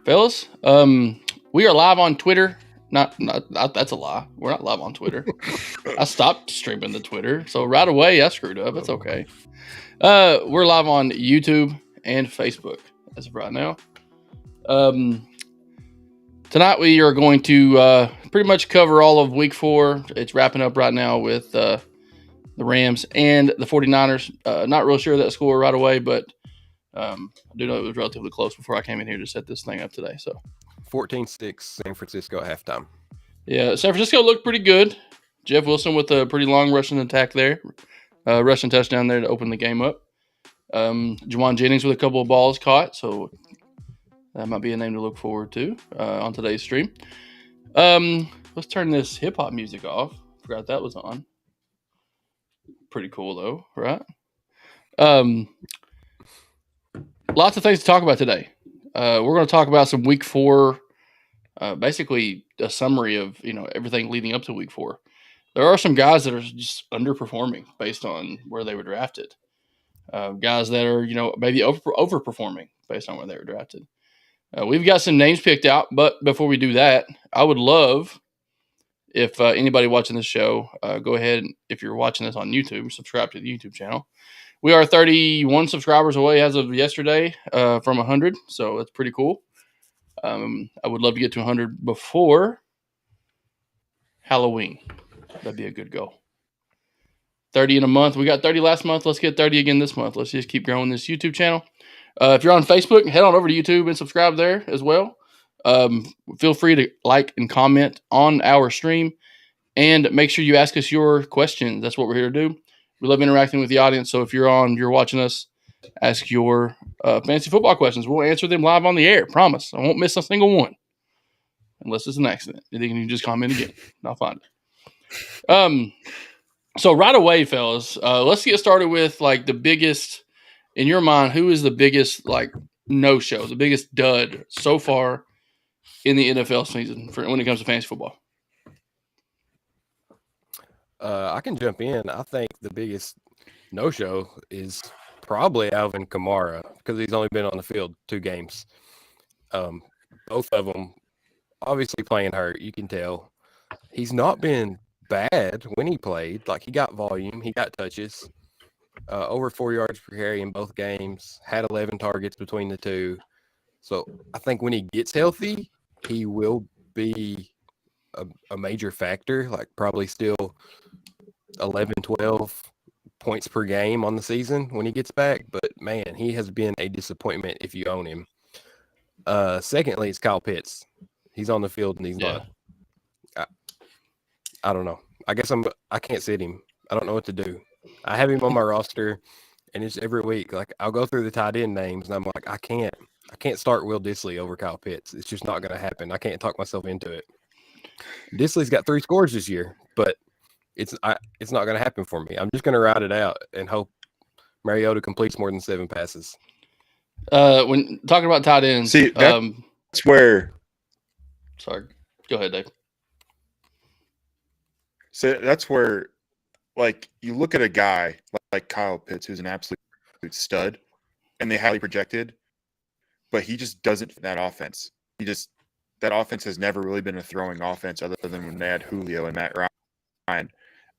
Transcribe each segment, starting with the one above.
Fellas, we are live on Twitter. Not that's a lie. We're not live on Twitter. I stopped streaming the Twitter, so right away I screwed up. It's okay. We're live on YouTube and Facebook as of right now. Tonight we are going to pretty much cover all of Week 4. It's wrapping up right now with the Rams and the 49ers. Not real sure of that score right away, but I do know it was relatively close before I came in here to set this thing up today. So 14-6 San Francisco at halftime. Yeah, San Francisco looked pretty good. Jeff Wilson with a pretty long rushing attack there. Rushing touchdown there to open the game up. Juwan Jennings with a couple of balls caught, so that might be a name to look forward to on today's stream. Let's turn this hip-hop music off. Forgot that was on. Pretty cool, though, right? Lots of things to talk about today. We're going to talk about some Week 4, basically a summary of everything leading up to Week 4. There are some guys that are just underperforming based on where they were drafted. Guys that are maybe overperforming based on where they were drafted. We've got some names picked out, but before we do that, I would love if anybody watching this show, go ahead and if you're watching this on YouTube, subscribe to the YouTube channel. We are 31 subscribers away as of yesterday from 100, so that's pretty cool. I would love to get to 100 before Halloween. That'd be a good goal. 30 in a month. We got 30 last month. Let's get 30 again this month. Let's just keep growing this YouTube channel. If you're on Facebook, head on over to YouTube and subscribe there as well. Feel free to like and comment on our stream. And make sure you ask us your questions. That's what we're here to do. We love interacting with the audience. So if you're watching us, ask your fantasy football questions. We'll answer them live on the air. Promise. I won't miss a single one. Unless it's an accident. And then you can just comment again. And I'll find it. So right away, fellas, let's get started with like the biggest, in your mind, who is the biggest like no-show, the biggest dud so far in the NFL season when it comes to fantasy football? I can jump in. I think the biggest no-show is probably Alvin Kamara because he's only been on the field 2 games. Both of them obviously playing hurt. You can tell. He's not been bad when he played. Like, he got volume. He got touches. Over 4 yards per carry in both games. Had 11 targets between the two. So I think when he gets healthy, he will be a major factor. Like, probably still 11, 12 points per game on the season when he gets back. But, man, he has been a disappointment if you own him. Secondly, it's Kyle Pitts. He's on the field and he's not. I don't know. I guess I can't sit him. I don't know what to do. I have him on my roster, and it's every week. Like, I'll go through the tight end names, and I'm like, I can't start Will Dissly over Kyle Pitts. It's just not going to happen. I can't talk myself into it. Dissly's got 3 scores this year, but it's not going to happen for me. I'm just going to ride it out and hope Mariota completes more than 7 passes. When talking about tight ends, see, that's where. Sorry, go ahead, Dave. So that's where, like, you look at a guy like Kyle Pitts, who's an absolute stud, and they highly projected, but he just doesn't fit that offense. That offense has never really been a throwing offense other than when they had Julio and Matt Ryan.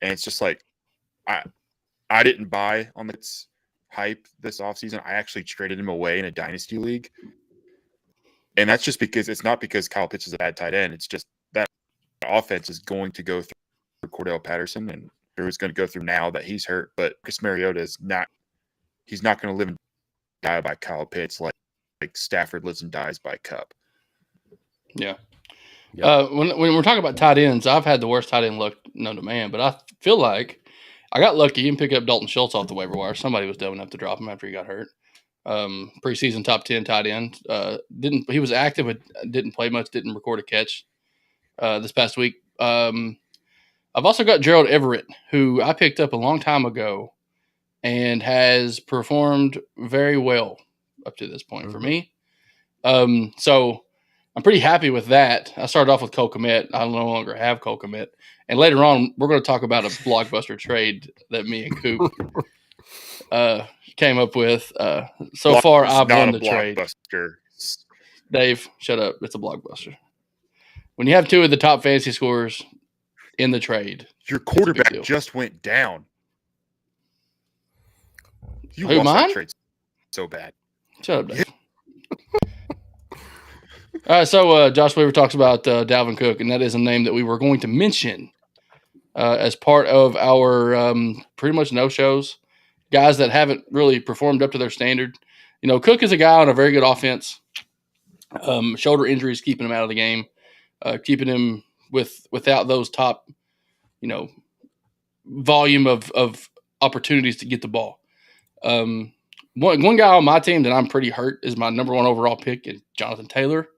And it's just like, I didn't buy on this hype this offseason. I actually traded him away in a dynasty league. And that's just because it's not because Kyle Pitts is a bad tight end. It's just that offense is going to go through Cordell Patterson, and who's going to go through now that he's hurt. But Marcus Mariota is not. He's not going to live and die by Kyle Pitts like Stafford lives and dies by Cup. Yeah. When we're talking about tight ends, I've had the worst tight end luck known to man, but I feel like I got lucky and picked up Dalton Schultz off the waiver wire. Somebody was dumb enough to drop him after he got hurt. Preseason top 10 tight end. He was active, but didn't play much. Didn't record a catch this past week. I've also got Gerald Everett, who I picked up a long time ago and has performed very well up to this point for me. So I'm pretty happy with that. I started off with Cole Kmet. I no longer have Cole Kmet. And later on, we're going to talk about a blockbuster trade that me and Coop came up with. So far, I've won the trade. Dave, shut up. It's a blockbuster. When you have two of the top fantasy scorers in the trade, Your it's a big quarterback deal. just went down. You Who, lost mine? that trade so bad. Shut up, Dave. All right, so Josh Weaver talks about Dalvin Cook, and that is a name that we were going to mention as part of our pretty much no-shows, guys that haven't really performed up to their standard. You know, Cook is a guy on a very good offense. Shoulder injuries keeping him out of the game, keeping him without those top, volume of opportunities to get the ball. One guy on my team that I'm pretty hurt is my number one overall pick, is Jonathan Taylor.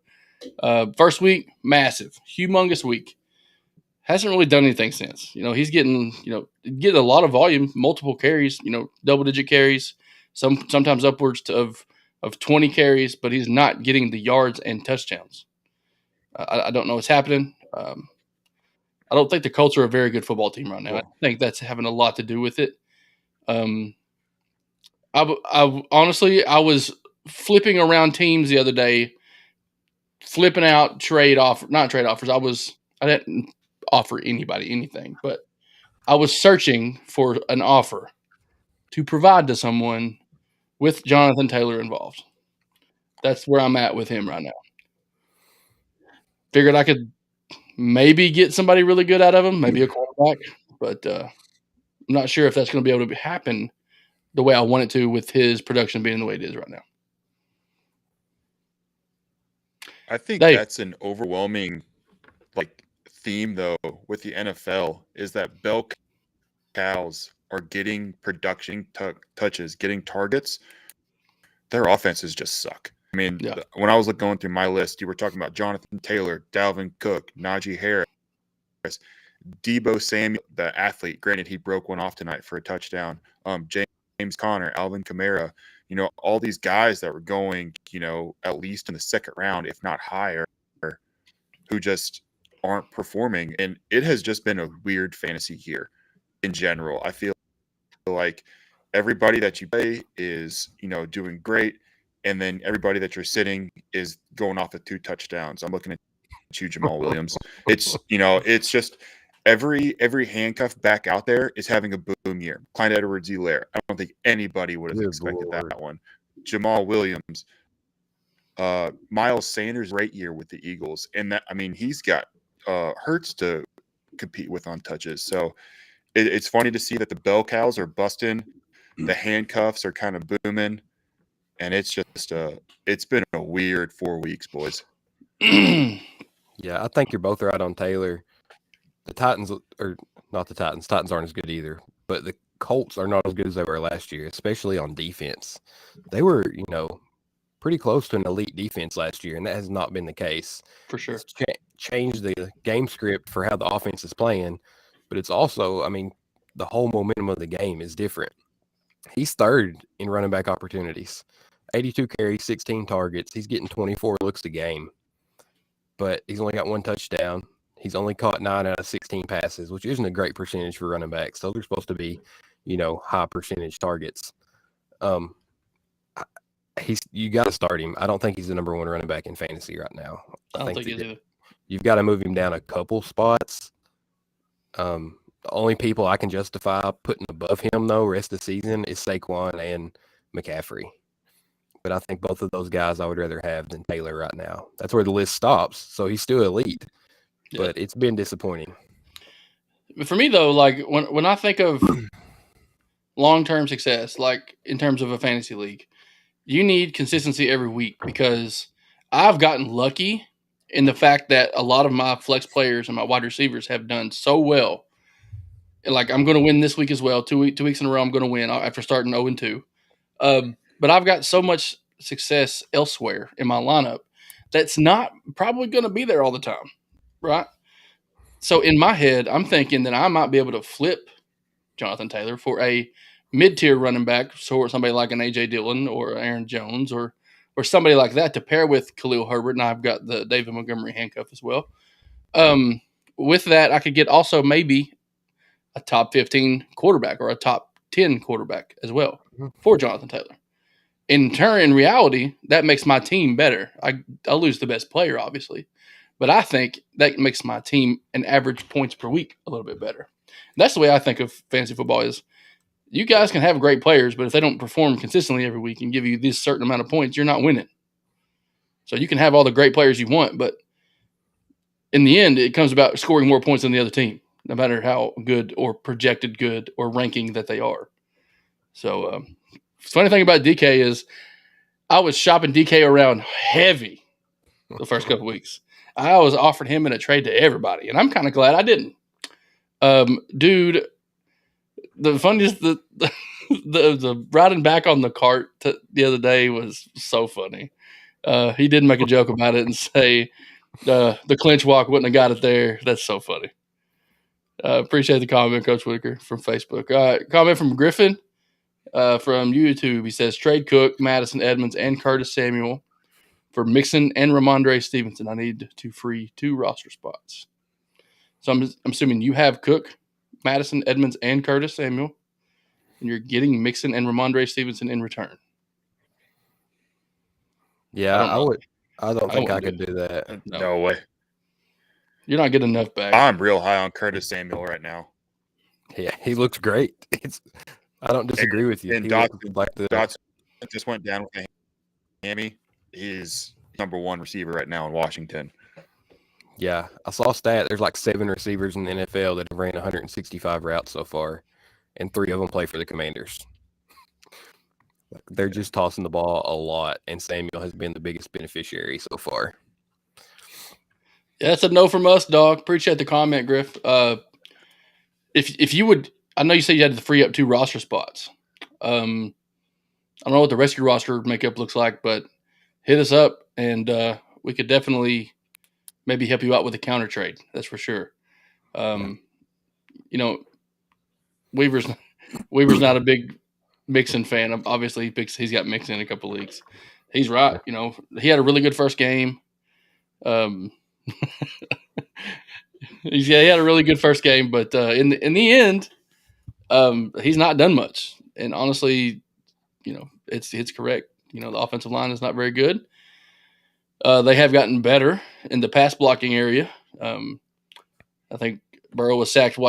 First week, massive, humongous week. Hasn't really done anything since. He's getting a lot of volume, multiple carries, double-digit carries, sometimes upwards of 20 carries, but he's not getting the yards and touchdowns. I don't know what's happening. I don't think the Colts are a very good football team right now. Well, I think that's having a lot to do with it. I honestly, I was flipping around teams the other day, flipping out not trade offers. I didn't offer anybody anything, but I was searching for an offer to provide to someone with Jonathan Taylor involved. That's where I'm at with him right now. Figured I could maybe get somebody really good out of him, maybe a quarterback, but I'm not sure if that's going to be able to happen the way I want it to with his production being the way it is right now. I think Dave. that's an overwhelming theme though with the NFL is that bell cows are getting production touches, getting targets. Their offenses just suck. I mean, Yeah. When I was going through my list, you were talking about Jonathan Taylor, Dalvin Cook, Najee Harris, Deebo Samuel, the athlete. Granted, he broke one off tonight for a touchdown. James Conner, Alvin Kamara. All these guys that were going, at least in the second round, if not higher, who just aren't performing. And it has just been a weird fantasy year in general. I feel like everybody that you play is, doing great. And then everybody that you're sitting is going off with 2 touchdowns. I'm looking at you, Jamal Williams. It's just every handcuff back out there is having a boom year. Clyde Edwards-Helaire. I don't think anybody would have expected that one. Jamal Williams. Miles Sanders, great year with the Eagles. And he's got Hurts to compete with on touches. So it's funny to see that the bell cows are busting. The handcuffs are kind of booming. And it's just it's been a weird 4 weeks, boys. Yeah, I think you're both right on Taylor. The Titans, or not the Titans. Titans aren't as good either. But the Colts are not as good as they were last year, especially on defense. They were, pretty close to an elite defense last year, and that has not been the case. For sure. It's changed the game script for how the offense is playing, but it's also, the whole momentum of the game is different. He's third in running back opportunities. 82 carries, 16 targets. He's getting 24 looks a game, but he's only got 1 touchdown. He's only caught 9 out of 16 passes, which isn't a great percentage for running backs. So they're supposed to be, high percentage targets. You got to start him. I don't think he's the number 1 running back in fantasy right now. I don't think he is either. You've got to move him down a couple spots. The only people I can justify putting above him, though, rest of the season is Saquon and McCaffrey. But I think both of those guys I would rather have than Taylor right now. That's where the list stops. So he's still elite, but it's been disappointing. For me, though, when I think of long-term success, in terms of a fantasy league, you need consistency every week because I've gotten lucky in the fact that a lot of my flex players and my wide receivers have done so well. I'm going to win this week as well. 2 weeks in a row, I'm going to win after starting 0-2. But I've got so much success elsewhere in my lineup that's not probably going to be there all the time, right? So in my head, I'm thinking that I might be able to flip Jonathan Taylor for a mid-tier running back, so somebody like an A.J. Dillon or Aaron Jones or somebody like that to pair with Khalil Herbert, and I've got the David Montgomery handcuff as well. With that, I could get also maybe a top 15 quarterback or a top 10 quarterback as well for Jonathan Taylor. in turn, in reality, that makes my team better. I'll lose the best player, obviously, but I think that makes my team an average points per week a little bit better. That's the way I think of fantasy football is you guys can have great players, but if they don't perform consistently every week and give you this certain amount of points, you're not winning. So you can have all the great players you want, but in the end, it comes about scoring more points than the other team, no matter how good or projected good or ranking that they are. So the funny thing about DK is I was shopping DK around heavy the first couple weeks. I was offering him in a trade to everybody, and I'm kind of glad I didn't. Dude, the funniest, the riding back on the cart the other day was so funny. He did make a joke about it and say the clinch walk wouldn't have got it there. That's so funny. Appreciate the comment, Coach Whitaker from Facebook. Comment from Griffin from YouTube. He says, trade Cook, Madison Edmonds, and Curtis Samuel for Mixon and Ramondre Stevenson. I need to free 2 roster spots. So I'm assuming you have Cook, Madison Edmonds, and Curtis Samuel, and you're getting Mixon and Ramondre Stevenson in return. Yeah, I don't think I could do that. No way. You're not getting enough back. I'm real high on Curtis Samuel right now. Yeah, he looks great. I don't disagree with you. And Dotson just went down with a hammy. He's number 1 receiver right now in Washington. Yeah, I saw a stat. There's like 7 receivers in the NFL that have ran 165 routes so far, and 3 of them play for the Commanders. They're just tossing the ball a lot, and Samuel has been the biggest beneficiary so far. Yeah, that's a no from us, dog. Appreciate the comment, Griff. If you would, I know you said you had to free up 2 roster spots. I don't know what the rest of your roster makeup looks like, but hit us up, and we could definitely maybe help you out with a counter trade. That's for sure. You know, Weaver's not a big Mixon fan. Obviously, he's got Mixon in a couple leagues. He's right. You know, he had a really good first game. He had a really good first game, but in the end, he's not done much. And honestly, you know, it's correct. You know, the offensive line is not very good. They have gotten better in the pass blocking area. I think Burrow was sacked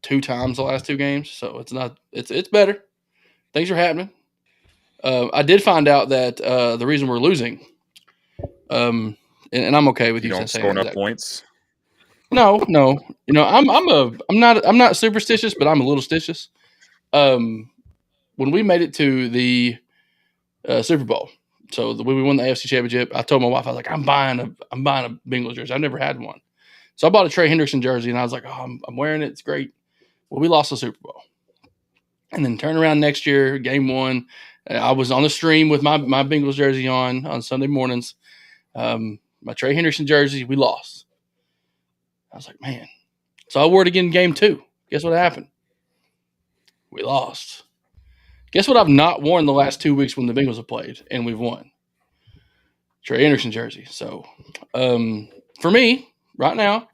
2 times the last 2 games, so it's better. Things are happening. I did find out that the reason we're losing, and I'm okay with you don't saying score enough that. points. No. You know, I'm not superstitious, but I'm a little stitious. When we made it to the Super Bowl, so when we won the AFC Championship, I told my wife, I was like, I'm buying a Bengals jersey. I've never had one, so I bought a Trey Hendrickson jersey, and I was like, oh, I'm wearing it. It's great. Well, we lost the Super Bowl, and then turn around next year, game 1. I was on the stream with my Bengals jersey on Sunday mornings. My Trey Hendrickson jersey, we lost. I was like, man. So I wore it again in game 2. Guess what happened? We lost. Guess what I've not worn the last 2 weeks when the Bengals have played and we've won? Trey Hendrickson jersey. So for me, right now,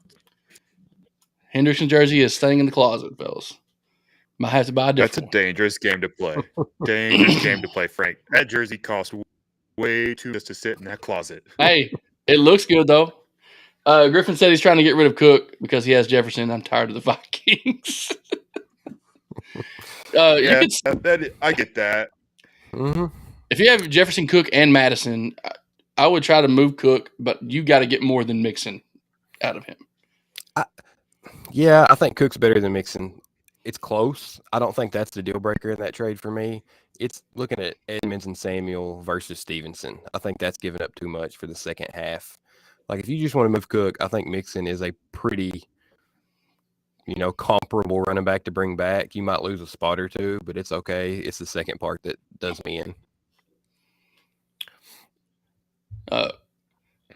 Hendrickson jersey is staying in the closet, fellas. Might have to buy a different That's a dangerous game to play. Dangerous game to play, Frank. That jersey costs way too just to sit in that closet. Hey, it looks good, though. Griffin said he's trying to get rid of Cook because he has Jefferson. I'm tired of the Vikings. I get that. Mm-hmm. If you have Jefferson, Cook, and Madison, I would try to move Cook, but you got to get more than Mixon out of him. I think Cook's better than Mixon. It's close. I don't think that's the deal breaker in that trade for me. It's looking at Edmonds and Samuel versus Stevenson. I think that's giving up too much for the second half. Like, if you just want to move Cook, I think Mixon is a pretty, comparable running back to bring back. You might lose a spot or 2, but it's okay. It's the second part that does me in.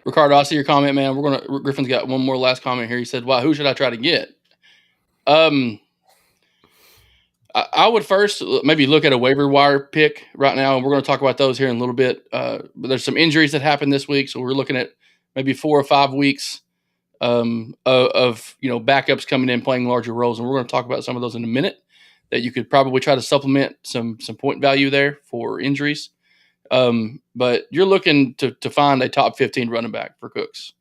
Ricardo, I see your comment, man. Griffin's got one more last comment here. He said, "Wow, who should I try to get?" I would first maybe look at a waiver wire pick right now, and we're going to talk about those here in a little bit. But there's some injuries that happened this week, so we're looking at maybe 4 or 5 weeks of backups coming in playing larger roles, and we're going to talk about some of those in a minute. that you could probably try to supplement some point value there for injuries. But you're looking to find a top 15 running back for Cooks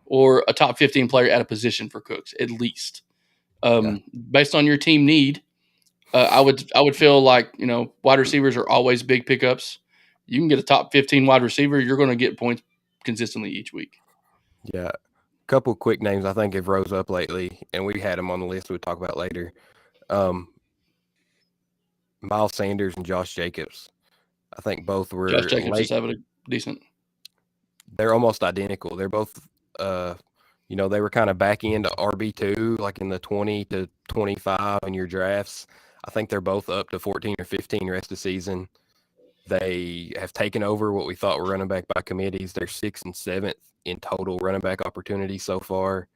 or a top 15 player at a position for Cooks, at least. Based on your team need, I would feel like, wide receivers are always big pickups. You can get a top 15 wide receiver, you're going to get points consistently each week. Yeah. Couple quick names I think have rose up lately, and we had them on the list we'll talk about later. Miles Sanders and Josh Jacobs. I think both were Josh Jacobs late. is having a decent. They're almost identical. They're both, they were kind of back into RB2, like in the 20 to 25 in your drafts. I think they're both up to 14 or 15 rest of the season. They have taken over what we thought were running back by committees. They're 6th and 7th in total running back opportunities so far.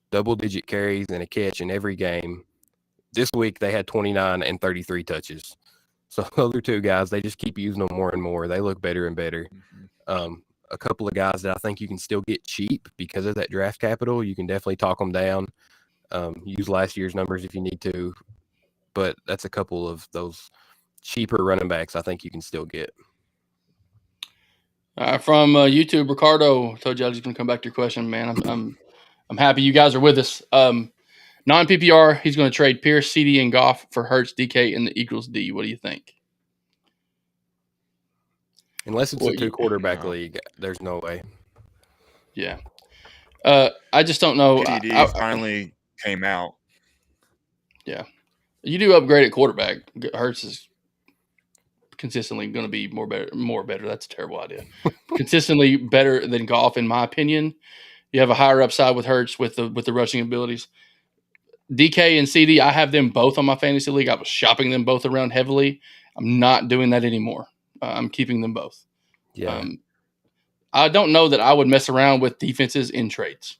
Double-digit carries and a catch in every game. This week they had 29 and 33 touches. So those are two guys. They just keep using them more and more. They look better and better. A couple of guys that I think you can still get cheap because of that draft capital. You can definitely talk them down. Use last year's numbers if you need to. But that's a couple of those cheaper running backs I think you can still get. From YouTube, Ricardo told you I was going to come back to your question, man. I'm happy you guys are with us. Non-PPR, he's going to trade Pierce, CD, and Goff for Hurts, DK, and the Eagles D. What do you think? Unless it's a 2-quarterback league, there's no way. Yeah. I just don't know. PDD finally came out. Yeah. You do upgrade at quarterback. Hurts is consistently going to be more better. That's a terrible idea. Consistently better than Goff, in my opinion. You have a higher upside with Hurts with the rushing abilities. DK and CD, I have them both on my fantasy league. I was shopping them both around heavily. I'm not doing that anymore. I'm keeping them both. Yeah. I don't know that I would mess around with defenses in trades.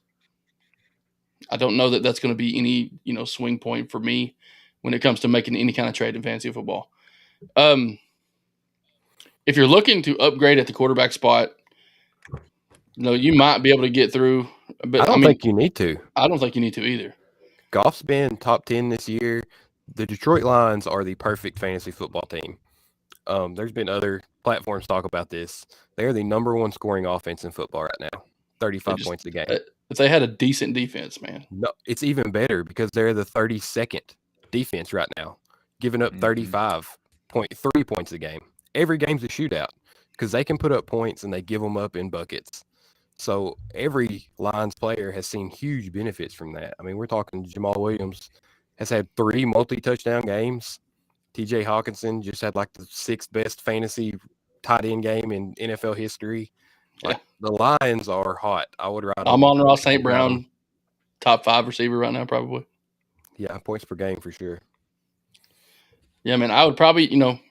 I don't know that that's going to be any, swing point for me when it comes to making any kind of trade in fantasy football. If you're looking to upgrade at the quarterback spot, you might be able to get through. But I don't think you need to. I don't think you need to either. Goff's been top 10 this year. The Detroit Lions are the perfect fantasy football team. There's been other platforms talk about this. They're the number one scoring offense in football right now, 35 points a game. If they had a decent defense, man. No, it's even better because they're the 32nd defense right now, giving up 35.3 points a game. Every game's a shootout because they can put up points and they give them up in buckets. So every Lions player has seen huge benefits from that. I mean, we're talking Jamal Williams has had 3 multi-touchdown games. TJ Hawkinson just had like the 6th best fantasy tight end game in NFL history. Like the Lions are hot. I would ride. Amon-Ra St. Brown, top 5 receiver right now, probably. Yeah, points per game for sure. Yeah, man, I would probably,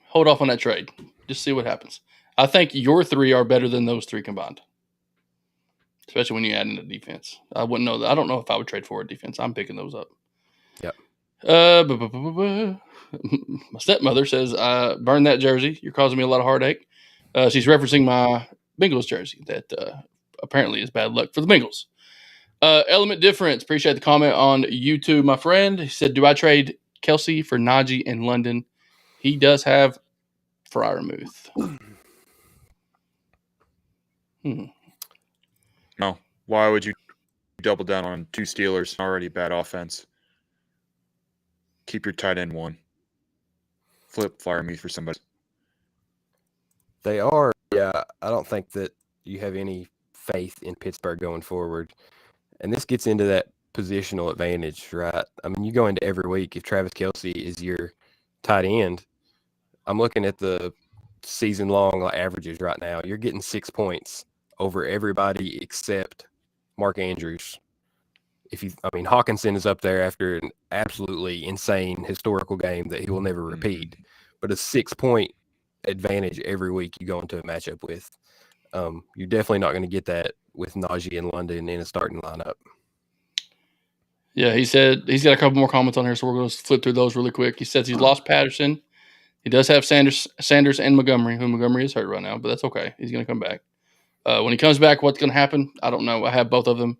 hold off on that trade. Just see what happens. I think your 3 are better than those 3 combined. Especially when you add in the defense. I wouldn't know that. I don't know if I would trade for a defense. I'm picking those up. Yep. My stepmother says, burn that jersey. You're causing me a lot of heartache. She's referencing my Bengals jersey that apparently is bad luck for the Bengals. Element Difference. Appreciate the comment on YouTube, my friend. He said, do I trade Kelsey for Najee in London? He does have Freiermuth. No. Why would you double down on 2 Steelers, already bad offense? Keep your tight end 1. Flip Freiermuth for somebody. They are. Yeah, I don't think that you have any faith in Pittsburgh going forward. And this gets into that positional advantage, right? I mean, you go into every week, if Travis Kelce is your tight end, I'm looking at the season-long averages right now. You're getting 6 points over everybody except Mark Andrews. Hawkinson is up there after an absolutely insane historical game that he will never repeat. But a 6-point advantage every week you go into a matchup with. You're definitely not going to get that with Najee in London in a starting lineup. Yeah, he said he's got a couple more comments on here, so we're going to flip through those really quick. He says he's lost Patterson. He does have Sanders and Montgomery, who Montgomery is hurt right now, but that's okay. He's going to come back. When he comes back, what's going to happen? I don't know. I have both of them,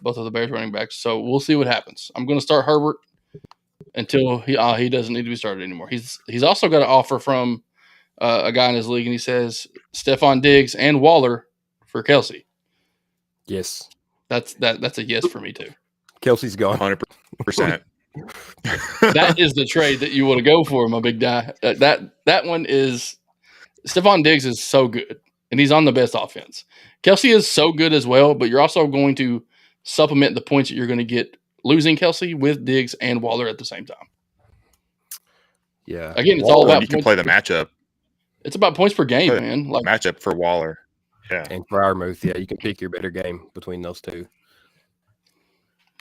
both of the Bears running backs, so we'll see what happens. I'm going to start Herbert. until he doesn't need to be started anymore. He's also got an offer from a guy in his league, and he says Stephon Diggs and Waller for Kelsey. Yes. That's a yes for me too. Kelsey's gone. 100%. That is the trade that you want to go for, my big guy. That one is Stephon Diggs is so good, and he's on the best offense. Kelsey is so good as well, but you're also going to supplement the points that you're going to get losing Kelsey with Diggs and Waller at the same time. Yeah. Again, it's all about you can play the matchup. It's about points per game, man. Like matchup for Waller. Yeah. And for our move, yeah, you can pick your better game between those two.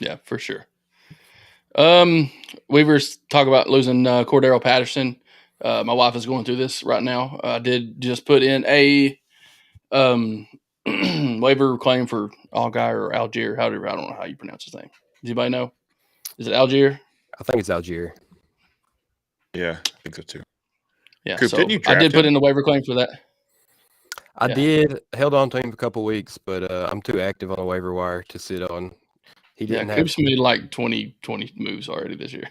Yeah, for sure. Weavers talk about losing Cordero Patterson. My wife is going through this right now. I did just put in a waiver claim for Algier or Algier. I don't know how you pronounce his name. Does anybody know? Is it Algier? I think it's Algier. Yeah, I think so too. Yeah, Coop, so didn't you I did draft put him? in the waiver claim for that. I did. Held on to him for a couple weeks, but I'm too active on the waiver wire to sit on. He didn't have. Coop's made like 20 moves already this year.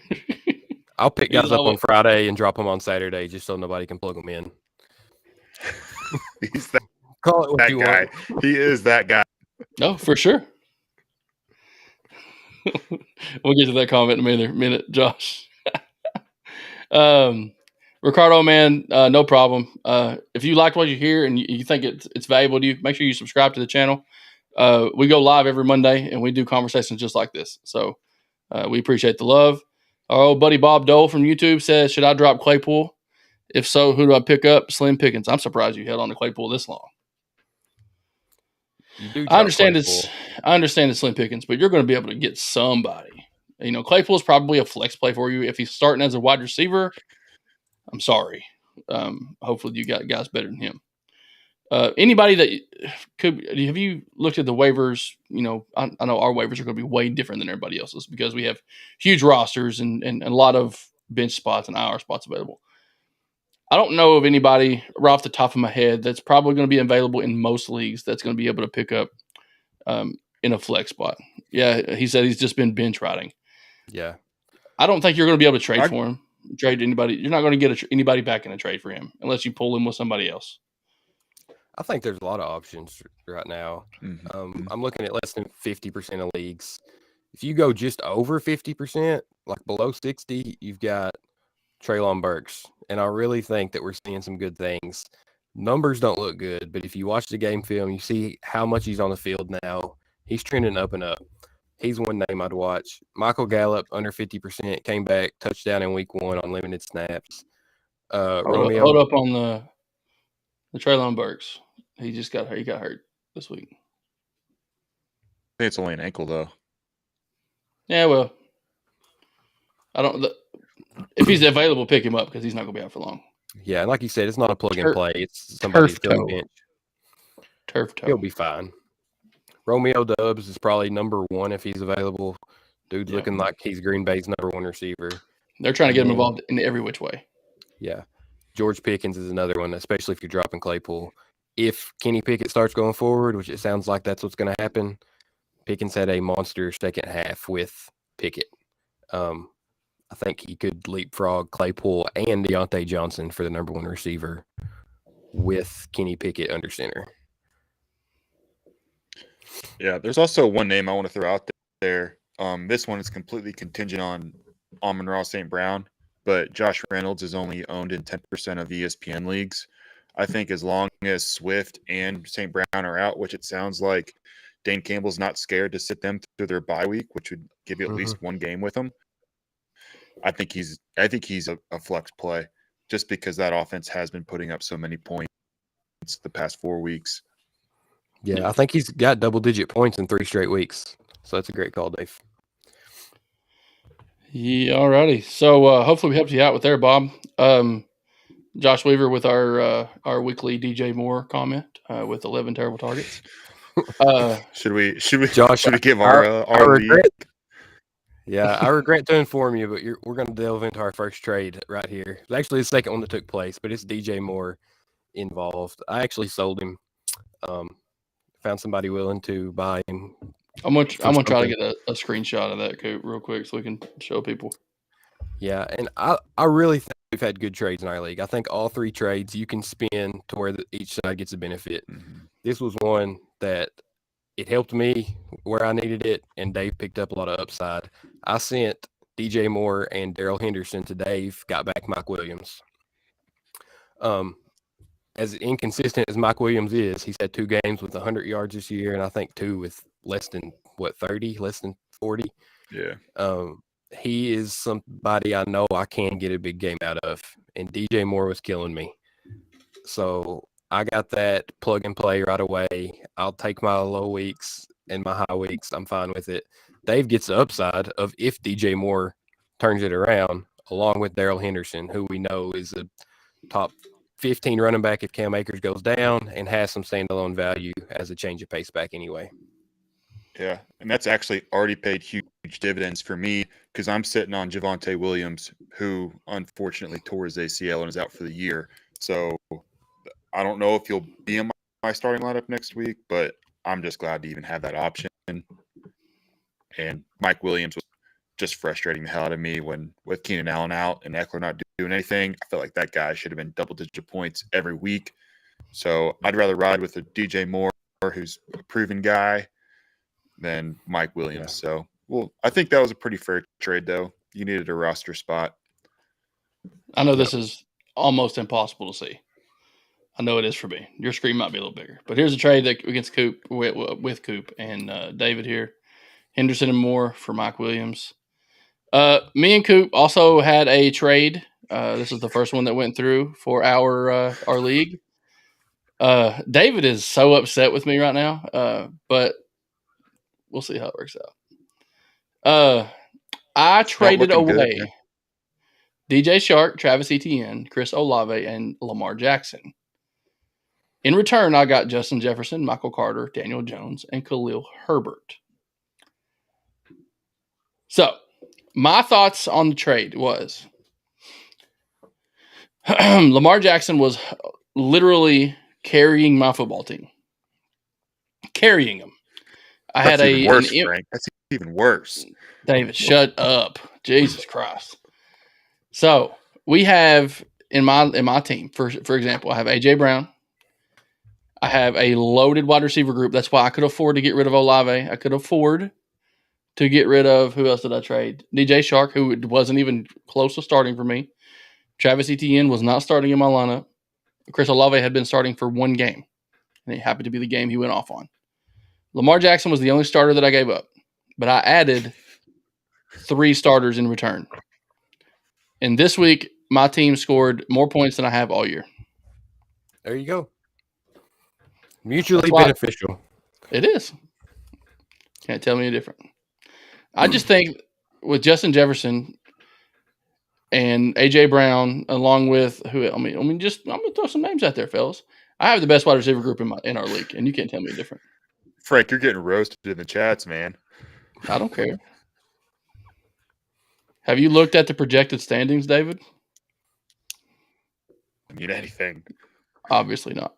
I'll pick guys up on Friday and drop them on Saturday just so nobody can plug them in. He's that, Call it what that you guy. want. He is that guy. No, for sure. We'll get to that comment in a minute, Josh. Ricardo, man, no problem. If you like what you hear and you think it's valuable to you, make sure you subscribe to the channel. We go live every Monday and we do conversations just like this. So we appreciate the love. Our old buddy Bob Dole from YouTube says, should I drop Claypool? If so, who do I pick up? Slim Pickens. I'm surprised you held on to Claypool this long. I understand it's Slim Pickens, but you're going to be able to get somebody. You know, Claypool's probably a flex play for you. If he's starting as a wide receiver, I'm sorry. Hopefully you got guys better than him. Anybody that could have you looked at the waivers? You know, I know our waivers are going to be way different than everybody else's because we have huge rosters and a lot of bench spots and IR spots available. I don't know of anybody right off the top of my head that's probably going to be available in most leagues that's going to be able to pick up in a flex spot. Yeah, he said he's just been bench riding. Yeah. I don't think you're going to be able to trade for him. Trade anybody. You're not going to get anybody back in a trade for him unless you pull him with somebody else. I think there's a lot of options right now. Mm-hmm. I'm looking at less than 50% of leagues. If you go just over 50%, like below 60, you've got Treylon Burks. And I really think that we're seeing some good things. Numbers don't look good, but if you watch the game film, you see how much he's on the field now. He's trending up and up. He's one name I'd watch. Michael Gallup, under 50%, came back, touchdown in week 1 on limited snaps. Hold up on the Treylon Burks. He got hurt this week. I think it's only an ankle though. Yeah, well, if he's available, pick him up because he's not going to be out for long. Yeah, and like you said, it's not a plug and play. It's somebody's bench. Turf toe. He'll be fine. Romeo Doubs is probably number 1 if he's available. Dude's looking like he's Green Bay's number 1 receiver. They're trying to get him involved in every which way. Yeah. George Pickens is another one, especially if you're dropping Claypool. If Kenny Pickett starts going forward, which it sounds like that's what's going to happen, Pickens had a monster second half with Pickett. I think he could leapfrog Claypool and Deontay Johnson for the number 1 receiver with Kenny Pickett under center. Yeah, there's also one name I want to throw out there. This one is completely contingent on Amon-Ra St. Brown, but Josh Reynolds is only owned in 10% of ESPN leagues. I think as long as Swift and St. Brown are out, which it sounds like Dane Campbell's not scared to sit them through their bye week, which would give you at least one game with them. I think he's a flex play just because that offense has been putting up so many points the past 4 weeks. Yeah, I think he's got double-digit points in 3 straight weeks. So that's a great call, Dave. Yeah, alrighty. So hopefully we helped you out with there, Bob. Josh Weaver with our weekly DJ Moore comment with 11 terrible targets. Should we give our regret? Yeah, I regret to inform you, but we're going to delve into our first trade right here. It's actually the second one that took place, but it's DJ Moore involved. I actually sold him. Found somebody willing to buy him. I'm gonna try to get a screenshot of that, Coop, real quick so we can show people. Yeah, and I really think we've had good trades in our league. I think all three trades you can spin to where each side gets a benefit. Mm-hmm. This was one that it helped me where I needed it, and Dave picked up a lot of upside. I sent DJ Moore and Daryl Henderson to Dave, got back Mike Williams. As inconsistent as Mike Williams is, he's had 2 games with 100 yards this year, and I think 2 with less than 30, less than 40. Yeah. He is somebody I know I can get a big game out of, and DJ Moore was killing me. So I got that plug and play right away. I'll take my low weeks and my high weeks. I'm fine with it. Dave gets the upside of if DJ Moore turns it around, along with Daryl Henderson, who we know is a top 15 running back if Cam Akers goes down and has some standalone value as a change of pace back anyway. Yeah, and that's actually already paid huge dividends for me because I'm sitting on Javonte Williams, who unfortunately tore his ACL and is out for the year. So I don't know if he'll be in my starting lineup next week, but I'm just glad to even have that option. And Mike Williams was just frustrating the hell out of me with Keenan Allen out and Eckler not doing anything. I felt like that guy should have been double-digit points every week. So I'd rather ride with a DJ Moore, who's a proven guy, than Mike Williams. Yeah. So, well, I think that was a pretty fair trade, though. You needed a roster spot. I know this is almost impossible to see. I know it is for me. Your screen might be a little bigger, but here's a trade that against Coop with Coop and David here. Henderson and Moore for Mike Williams. Me and Coop also had a trade. This is the first one that went through for our league. David is so upset with me right now, but we'll see how it works out. I traded looking good, away DJ Shark, Travis Etienne, Chris Olave, and Lamar Jackson. In return, I got Justin Jefferson, Michael Carter, Daniel Jones, and Khalil Herbert. So, my thoughts on the trade was Lamar Jackson was literally carrying my football team. Carrying him. That's even worse, Frank. That's even worse. David, shut up. Jesus Christ. So, we have in my team, for example, I have A.J. Brown. I have a loaded wide receiver group. That's why I could afford to get rid of Olave. I could afford to get rid of, who else did I trade? DJ Shark, who wasn't even close to starting for me. Travis Etienne was not starting in my lineup. Chris Olave had been starting for 1 game, and it happened to be the game he went off on. Lamar Jackson was the only starter that I gave up, but I added 3 starters in return. And this week, my team scored more points than I have all year. There you go. Mutually beneficial. It is. Can't tell me any different. I just think with Justin Jefferson and A.J. Brown, along with I'm gonna throw some names out there, fellas. I have the best wide receiver group in our league, and you can't tell me different. Frank, you're getting roasted in the chats, man. I don't care. Have you looked at the projected standings, David? I mean anything. Obviously not.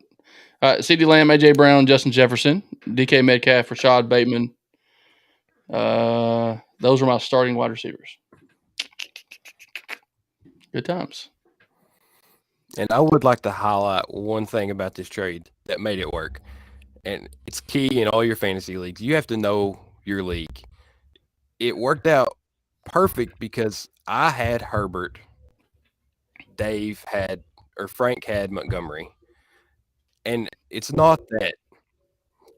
CeeDee Lamb, A.J. Brown, Justin Jefferson, DK Metcalf, Rashad Bateman. Those are my starting wide receivers. Good times. And I would like to highlight one thing about this trade that made it work. And it's key in all your fantasy leagues. You have to know your league. It worked out perfect because I had Herbert, Frank had Montgomery. And it's not that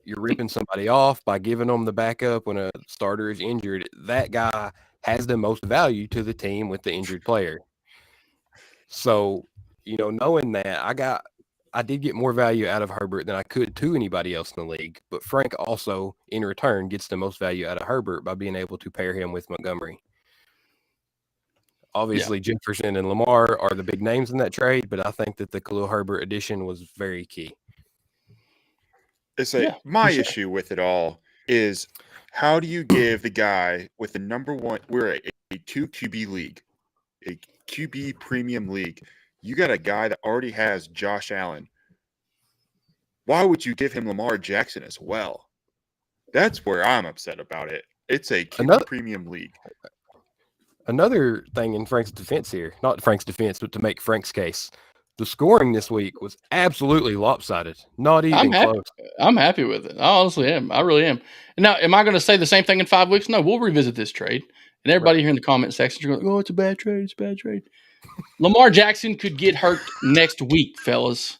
you're ripping somebody off by giving them the backup when a starter is injured. That guy has the most value to the team with the injured player. So, knowing that, I did get more value out of Herbert than I could to anybody else in the league. But Frank also, in return, gets the most value out of Herbert by being able to pair him with Montgomery. Obviously, yeah. Jefferson and Lamar are the big names in that trade, but I think that the Khalil Herbert addition was very key. My issue with it all is how do you give the guy with the number one – we're a 2 QB league, a QB premium league. You got a guy that already has Josh Allen. Why would you give him Lamar Jackson as well? That's where I'm upset about it. It's a QB premium league. Another thing in Frank's defense here, not Frank's defense, but to make Frank's case, the scoring this week was absolutely lopsided. Not even close. I'm happy with it. I honestly am. I really am. Now, am I going to say the same thing in 5 weeks? No, we'll revisit this trade. And everybody here in the comment section are going, oh, it's a bad trade. It's a bad trade. Lamar Jackson could get hurt next week, fellas.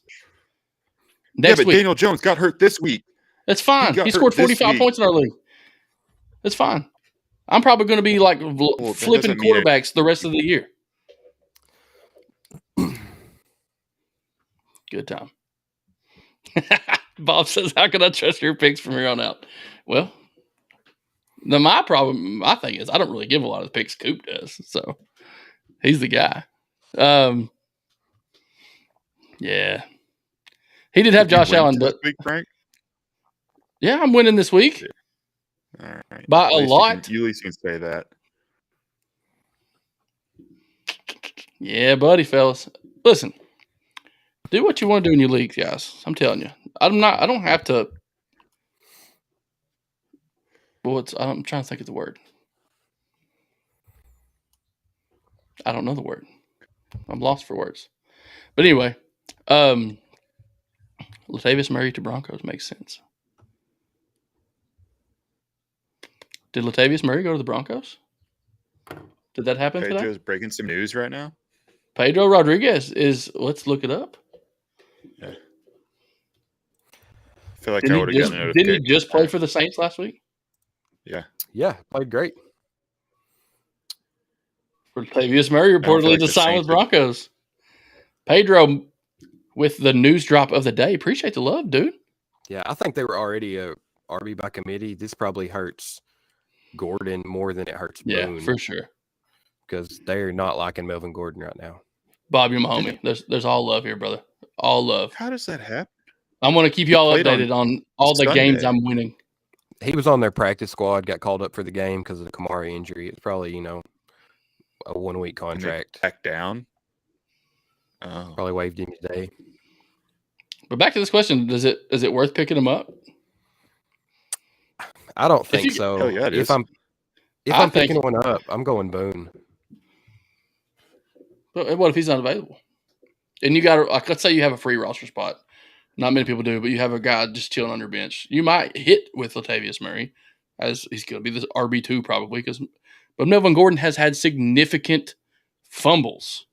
Next but week. Daniel Jones got hurt this week. That's fine. He scored 45 points in our league. That's fine. I'm probably going to be like flipping quarterbacks the rest of the year. Good time. Bob says, how can I trust your picks from here on out? Well, my thing is I don't really give a lot of the picks Coop does. So he's the guy. Yeah. He did have Josh Allen, but week, Frank? Yeah, I'm winning this week. All right. By a lot. You at least can say that. Yeah, buddy, fellas. Listen, do what you want to do in your leagues, guys. I'm telling you. I don't have to. Well, I'm trying to think of the word. I don't know the word. I'm lost for words. But anyway, Latavius Murray to Broncos makes sense. Did Latavius Murray go to the Broncos? Did that happen today? Pedro's breaking some news right now. Pedro Rodriguez is. Let's look it up. Yeah. I feel like I would have gotten it. Didn't he just play for the Saints last week? Yeah. Yeah, played great. Latavius Murray reportedly to sign with Broncos. Pedro with the news drop of the day. Appreciate the love, dude. Yeah, I think they were already a RB by committee. This probably hurts Gordon more than it hurts Boone. Yeah, for sure. Because they're not liking Melvin Gordon right now. Bob, you're my homie. There's all love here, brother. All love. How does that happen? I'm going to keep you all updated on all the games I'm winning. He was on their practice squad, got called up for the game because of the Kamara injury. It's probably, a 1-week contract. Back down. Oh. Probably waived him today. But back to this question, is it worth picking him up? I don't think so. Hell yeah, it is. If I'm picking one up, I'm going Boone. But what if he's not available? And you got let's say you have a free roster spot. Not many people do, but you have a guy just chilling on your bench. You might hit with Latavius Murray, as he's going to be the RB2 probably. But Melvin Gordon has had significant fumbles.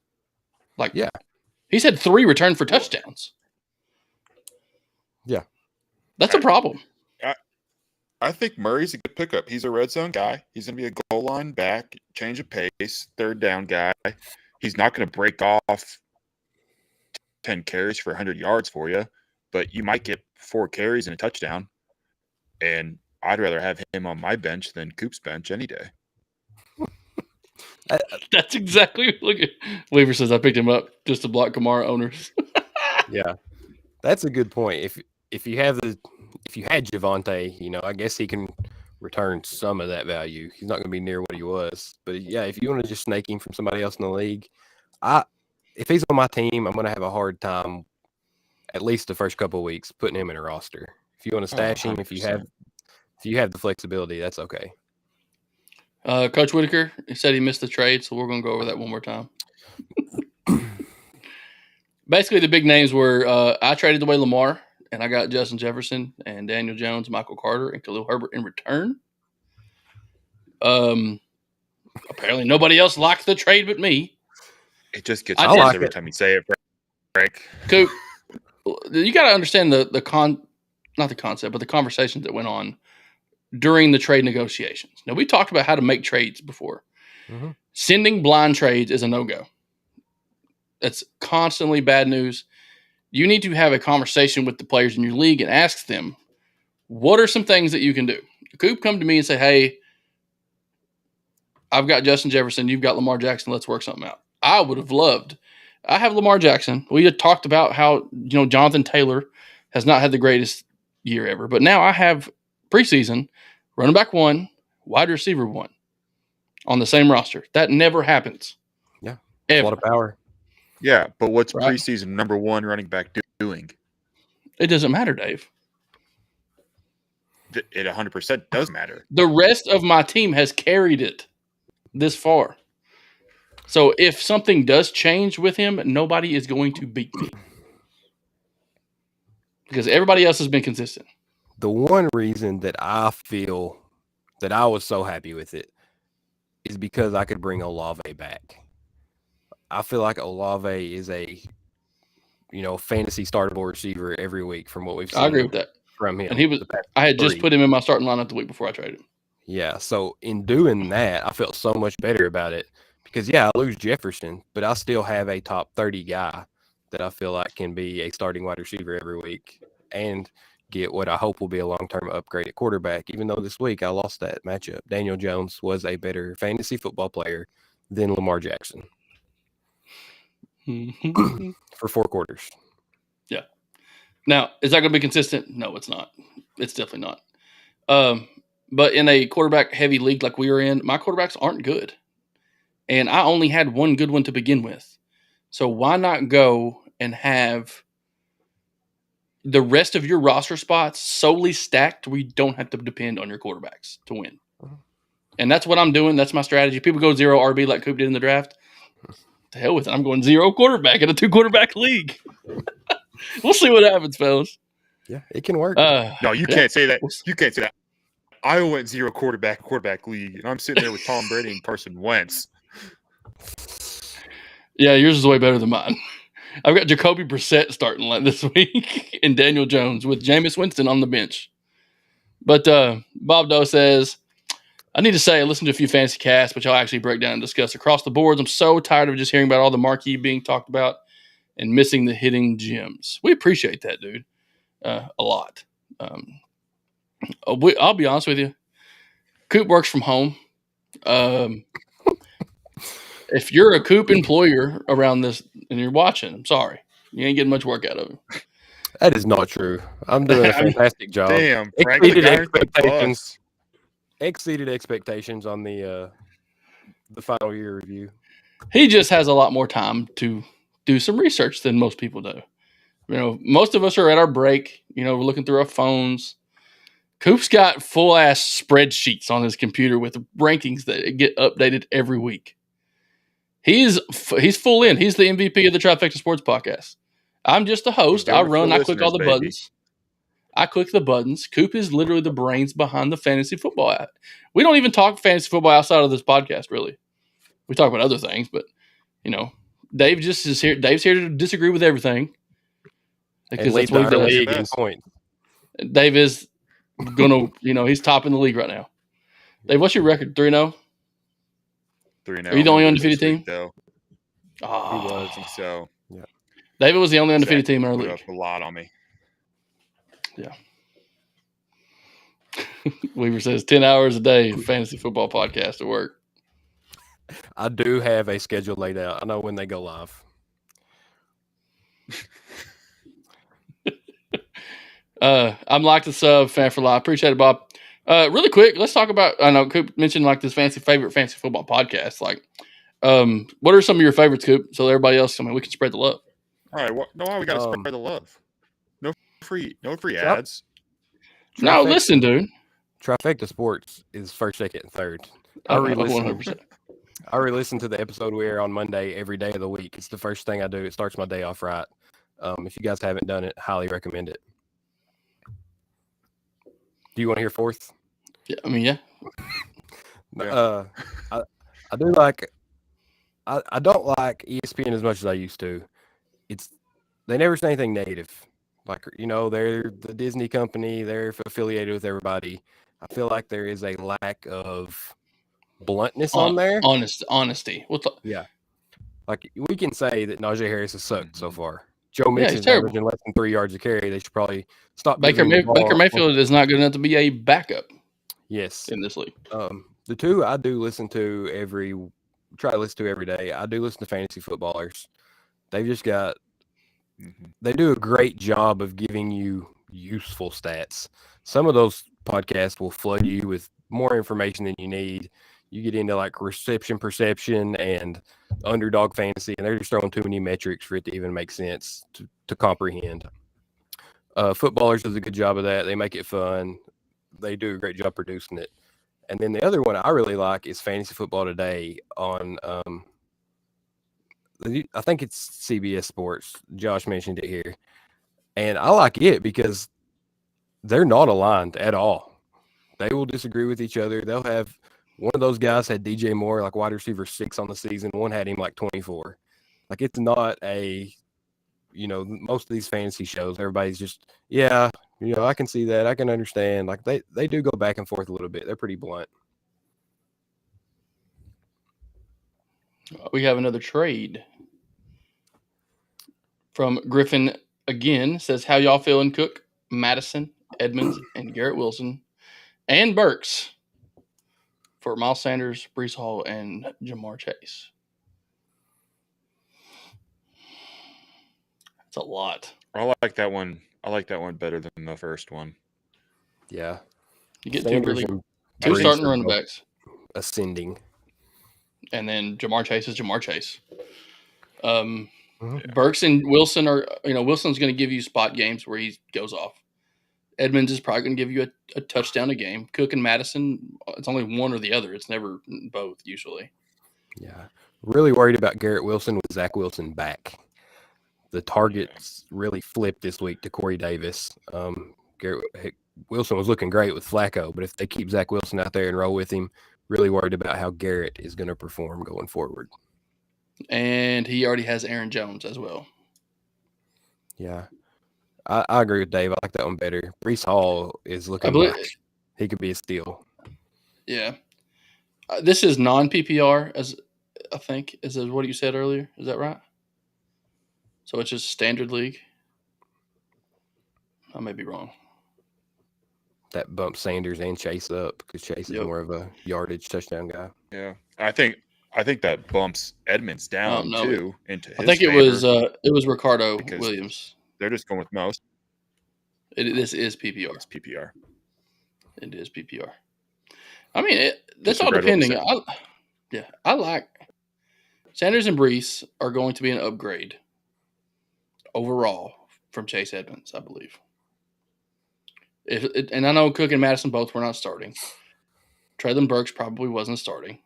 He's had 3 return for touchdowns. Yeah. That's a problem. I think Murray's a good pickup. He's a red zone guy. He's going to be a goal line back, change of pace, third down guy. He's not going to break off 10 carries for 100 yards for you, but you might get 4 carries and a touchdown. And I'd rather have him on my bench than Coop's bench any day. That's exactly. Look at Waiver says I picked him up just to block Kamara owners. Yeah, that's a good point. If you had Javonte, I guess he can return some of that value. He's not going to be near what he was, but yeah, if you want to just snake him from somebody else in the league, if he's on my team, I'm going to have a hard time at least the first couple of weeks putting him in a roster. If you want to stash him, if you have the flexibility, that's okay. Coach Whitaker, he said he missed the trade, so we're going to go over that one more time. Basically, the big names were I traded away Lamar, and I got Justin Jefferson and Daniel Jones, Michael Carter, and Khalil Herbert in return. Apparently, nobody else liked the trade but me. It just gets worse every time you say it, Frank. Coop, you got to understand not the concept, but the conversations that went on during the trade negotiations. Now, we talked about how to make trades before. Mm-hmm. Sending blind trades is a no-go. That's constantly bad news. You need to have a conversation with the players in your league and ask them, what are some things that you can do? Coop come to me and say, hey, I've got Justin Jefferson. You've got Lamar Jackson. Let's work something out. I would have loved. I have Lamar Jackson. We had talked about how, Jonathan Taylor has not had the greatest year ever. But now I have preseason, running back 1, wide receiver 1 on the same roster. That never happens. Yeah. Ever. A lot of power. Yeah, but what's preseason number 1 running back doing? It doesn't matter, Dave. It 100% does matter. The rest of my team has carried it this far. So if something does change with him, nobody is going to beat me. Because everybody else has been consistent. The one reason that I feel that I was so happy with it is because I could bring Olave back. I feel like Olave is a fantasy startable receiver every week from what we've seen I agree with that. from him. And I had just put him in my starting lineup the week before I traded him. Yeah, so in doing that, I felt so much better about it because, I lose Jefferson, but I still have a top 30 guy that I feel like can be a starting wide receiver every week and get what I hope will be a long-term upgrade at quarterback, even though this week I lost that matchup. Daniel Jones was a better fantasy football player than Lamar Jackson for 4 quarters. Yeah. Now, is that going to be consistent? No, it's not. It's definitely not. But in a quarterback-heavy league like we were in, my quarterbacks aren't good. And I only had one good one to begin with. So why not go and have the rest of your roster spots solely stacked where you don't have to depend on your quarterbacks to win? And that's what I'm doing. That's my strategy. People go 0 RB like Coop did in the draft. To hell with it. I'm going 0 quarterback in a 2-quarterback league. We'll see what happens, fellas. Yeah, it can work. No, you can't say that. You can't say that. I went 0 quarterback league, and I'm sitting there with Tom Brady and Carson Wentz. Yeah, yours is way better than mine. I've got Jacoby Brissett starting this week and Daniel Jones with Jameis Winston on the bench. But Bob Doe says, I need to say I listened to a few fantasy casts, which I'll actually break down and discuss across the boards. I'm so tired of just hearing about all the marquee being talked about and missing the hitting gems. We appreciate that, dude, a lot. I'll be honest with you. Coop works from home. If you're a Coop employer around this and you're watching, I'm sorry. You ain't getting much work out of him. That is not true. I'm doing a fantastic job. Damn, Frank, exceeded expectations on the final year review. He just has a lot more time to do some research than most people do. Most of us are at our break. We're looking through our phones. Coop's got full-ass spreadsheets on his computer with rankings that get updated every week. He's full in. He's the MVP of the Trifecta Sports Podcast. I'm just the host. I run. I click all the buttons. I click the buttons. Coop is literally the brains behind the fantasy football app. We don't even talk fantasy football outside of this podcast, really. We talk about other things, but, Dave just is here. Dave's here to disagree with everything. Because that's what he does. Dave is going to, he's top in the league right now. Dave, what's your record? 3-0? 3-0. Are you the only undefeated team? Though. Oh, he was. I think so. Yeah. David was the only undefeated team in our league. Up a lot on me. Yeah. Weaver says 10 hours a day fantasy football podcast at work. I do have a schedule laid out. I know when they go live. I'm like the sub fan for life. Appreciate it, Bob. Really quick, let's talk about. I know Coop mentioned this favorite fantasy football podcast. What are some of your favorites, Coop? So everybody else, we can spread the love. All right, we got to spread the love. No free ads. No, listen, dude. Trifecta Sports is first, second, and third. I re-listen to the episode we air on Monday every day of the week. It's the first thing I do. It starts my day off right. If you guys haven't done it, highly recommend it. Do you want to hear fourth? Yeah, yeah. I do like. I don't like ESPN as much as I used to. They never say anything negative. They're the Disney company. They're affiliated with everybody. I feel like there is a lack of bluntness on there. Honesty. Yeah. We can say that Najee Harris has sucked so far. Joe Mixon's averaging less than 3 yards a carry. They should probably stop. Baker Mayfield is not good enough to be a backup. Yes. In this league. The two I do try to listen to every day. I do listen to fantasy footballers. They've just got. They do a great job of giving you useful stats. Some of those podcasts will flood you with more information than you need. You get into reception perception and underdog fantasy, and they're just throwing too many metrics for it to even make sense to comprehend. Footballers does a good job of that. They make it fun. They do a great job producing it. And then the other one I really like is Fantasy Football Today on I think it's CBS Sports. Josh mentioned it here. And I like it because they're not aligned at all. They will disagree with each other. They'll have one of those guys had DJ Moore, like wide receiver 6 on the season. One had him like 24. Like it's not a, most of these fantasy shows, everybody's just, yeah, I can see that. I can understand. Like they do go back and forth a little bit. They're pretty blunt. We have another trade from Griffin again. Says, how y'all feeling, Cook, Madison, Edmonds, and Garrett Wilson, and Burks for Miles Sanders, Brees Hall, and Jamar Chase? That's a lot. I like that one. I like that one better than the first one. Yeah. You get Sanders two and starting Brees are running both backs. ascending. And then Jamar Chase is Jamar Chase. Mhm. Burks and Wilson are, Wilson's going to give you spot games where he goes off. Edmonds is probably going to give you a touchdown a game. Cook and Madison, it's only one or the other. It's never both, usually. Yeah. Really worried about Garrett Wilson with Zach Wilson back. The targets really flipped this week to Corey Davis. Garrett Wilson was looking great with Flacco, but if they keep Zach Wilson out there and roll with him, really worried about how Garrett is going to perform going forward. And he already has Aaron Jones as well. Yeah. I agree with Dave. I like that one better. Brees Hall is looking like he could be a steal. Yeah. This is non-PPR, as I think, is what you said earlier. Is that right? So it's just standard league? I may be wrong. That bumps Sanders and Chase up because Chase is more of a yardage touchdown guy. Yeah. I think that bumps Edmonds down too into his I think it was Ricardo Williams. They're just going with most. This is PPR. It's PPR. It is PPR. I mean, that's all depending. I like Sanders and Brees are going to be an upgrade overall from Chase Edmonds, I believe. And I know Cook and Madison both were not starting. Treylon Burks probably wasn't starting.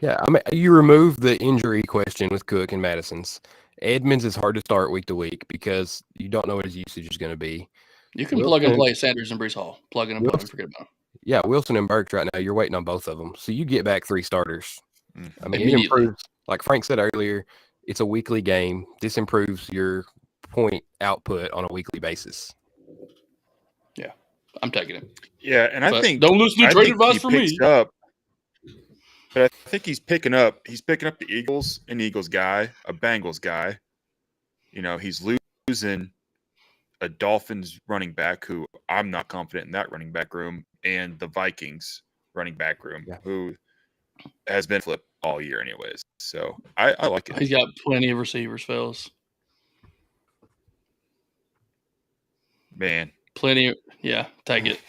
Yeah, I mean, you remove the injury question with Cook and Madison's. Edmonds is hard to start week to week because you don't know what his usage is going to be. You can plug and play Sanders and Brees Hall. Plug and play, forget about them. Yeah, Wilson and Burks right now, you're waiting on both of them. So you get back 3 starters. I mean, it improves. Like Frank said earlier, it's a weekly game. This improves your point output on a weekly basis. Yeah, I'm taking it. Yeah, and I think don't listen to trade advice from me. But I think he's picking up the Eagles, an Eagles guy, a Bengals guy. He's losing a Dolphins running back who I'm not confident in that running back room, and the Vikings running back room who has been flipped all year anyways. So I like it. He's got plenty of receivers, fellas. Man. Plenty. Take it.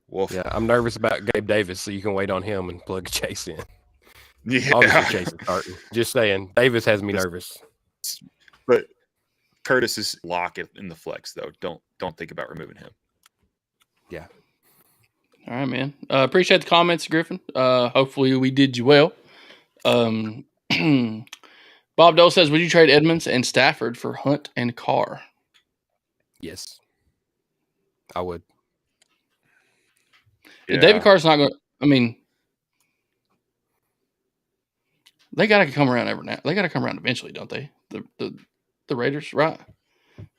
Wolf. Yeah, I'm nervous about Gabe Davis, so you can wait on him and plug Chase in. Yeah. Obviously, Chase is starting. Just saying, Davis has me nervous. But Curtis is lock in the flex, though. Don't think about removing him. Yeah. All right, man. Appreciate the comments, Griffin. Hopefully we did you well. Bob Doe says, would you trade Edmonds and Stafford for Hunt and Carr? Yes. I would. Yeah. David Carr's not going to – I mean, they got to come around They got to come around eventually, don't they? The Raiders, right?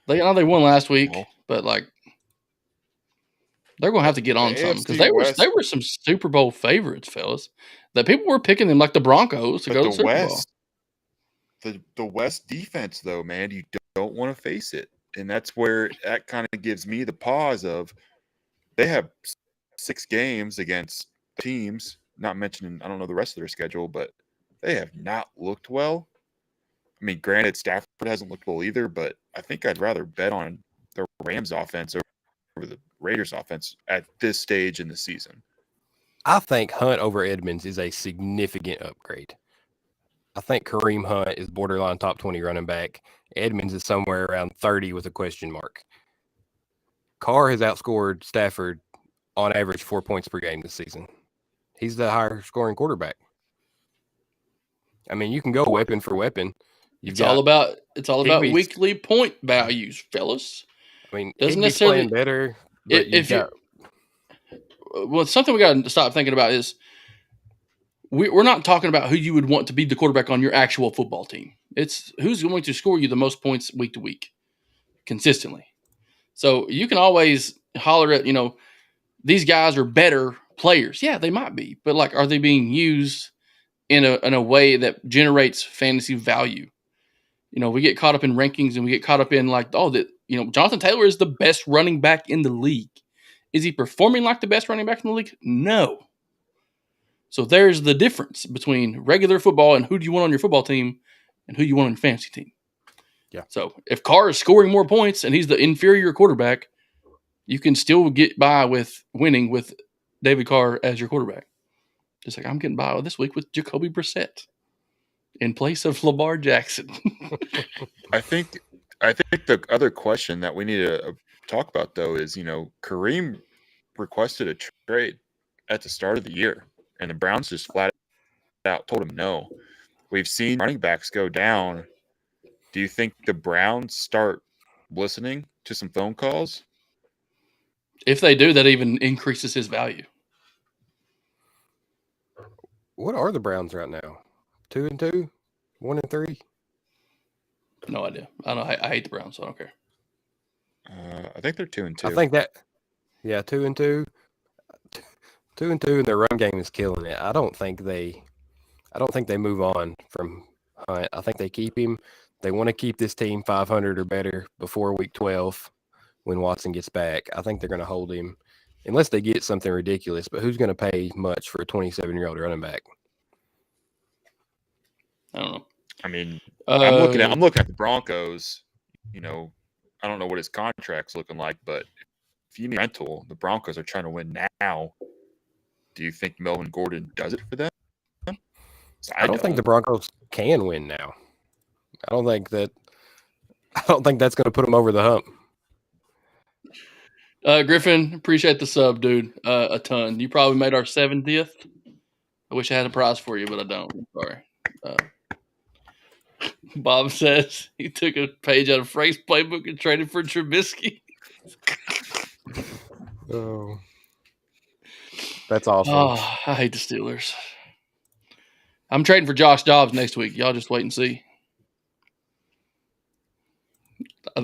They won last week, but like they're going to have to get on something because they were some Super Bowl favorites, fellas. That people were picking them like the Broncos to go to the Super Bowl. The West defense, though, man, you don't want to face it, and that's where that kind of gives me the pause of they have 6 games against teams. Not mentioning, I don't know the rest of their schedule, but they have not looked well. I mean, granted, Stafford hasn't looked well either, but I think I'd rather bet on the Rams offense over the Raiders offense at this stage in the season. I think Hunt over Edmonds is a significant upgrade. I think Kareem Hunt is borderline top 20 running back. Edmonds is somewhere around 30 with a question mark. Carr has outscored Stafford on average 4 points per game this season. He's the higher scoring quarterback. I mean, you can go weapon for weapon. It's all about Higbee's- weekly point values, fellas. I mean, Doesn't Higbee's necessarily playing better, but if you well, something we got to stop thinking about is we're not talking about who you would want to be the quarterback on your actual football team. It's who's going to score you the most points week to week consistently. So you can always holler at, these guys are better players. Yeah, they might be, but like, are they being used in a way that generates fantasy value? We get caught up in rankings and we get caught up in like, Jonathan Taylor is the best running back in the league. Is he performing like the best running back in the league? No. So there's the difference between regular football and who do you want on your football team and who you want on your fantasy team. Yeah. So if Carr is scoring more points and he's the inferior quarterback, you can still get by with winning with David Carr as your quarterback. Just like I'm getting by this week with Jacoby Brissett in place of Lamar Jackson. I think the other question that we need to talk about though is, Kareem requested a trade at the start of the year, and the Browns just flat out told him no. We've seen running backs go down. Do you think the Browns start listening to some phone calls? If they do, that even increases his value. What are the Browns right now? 2-2, 1-3. No idea. I don't know. I hate the Browns, so I don't care. I think they're 2-2. I think that, 2-2, 2-2, and their run game is killing it. I don't think they move on from Hunt. I think they keep him. They want to keep this team 500 or better before week 12 when Watson gets back. I think they're going to hold him unless they get something ridiculous. But who's going to pay much for a 27-year-old running back? I don't know. I mean, I'm looking at the Broncos. I don't know what his contract's looking like, but if you need rental, the Broncos are trying to win now. Do you think Melvin Gordon does it for them? I don't think the Broncos can win now. I don't think that's going to put them over the hump. Griffin, appreciate the sub, dude. A ton. You probably made our 70th. I wish I had a prize for you, but I don't. I'm sorry. Bob says he took a page out of Frank's playbook and traded for Trubisky. Oh, that's awesome. Oh, I hate the Steelers. I'm trading for Josh Dobbs next week. Y'all just wait and see.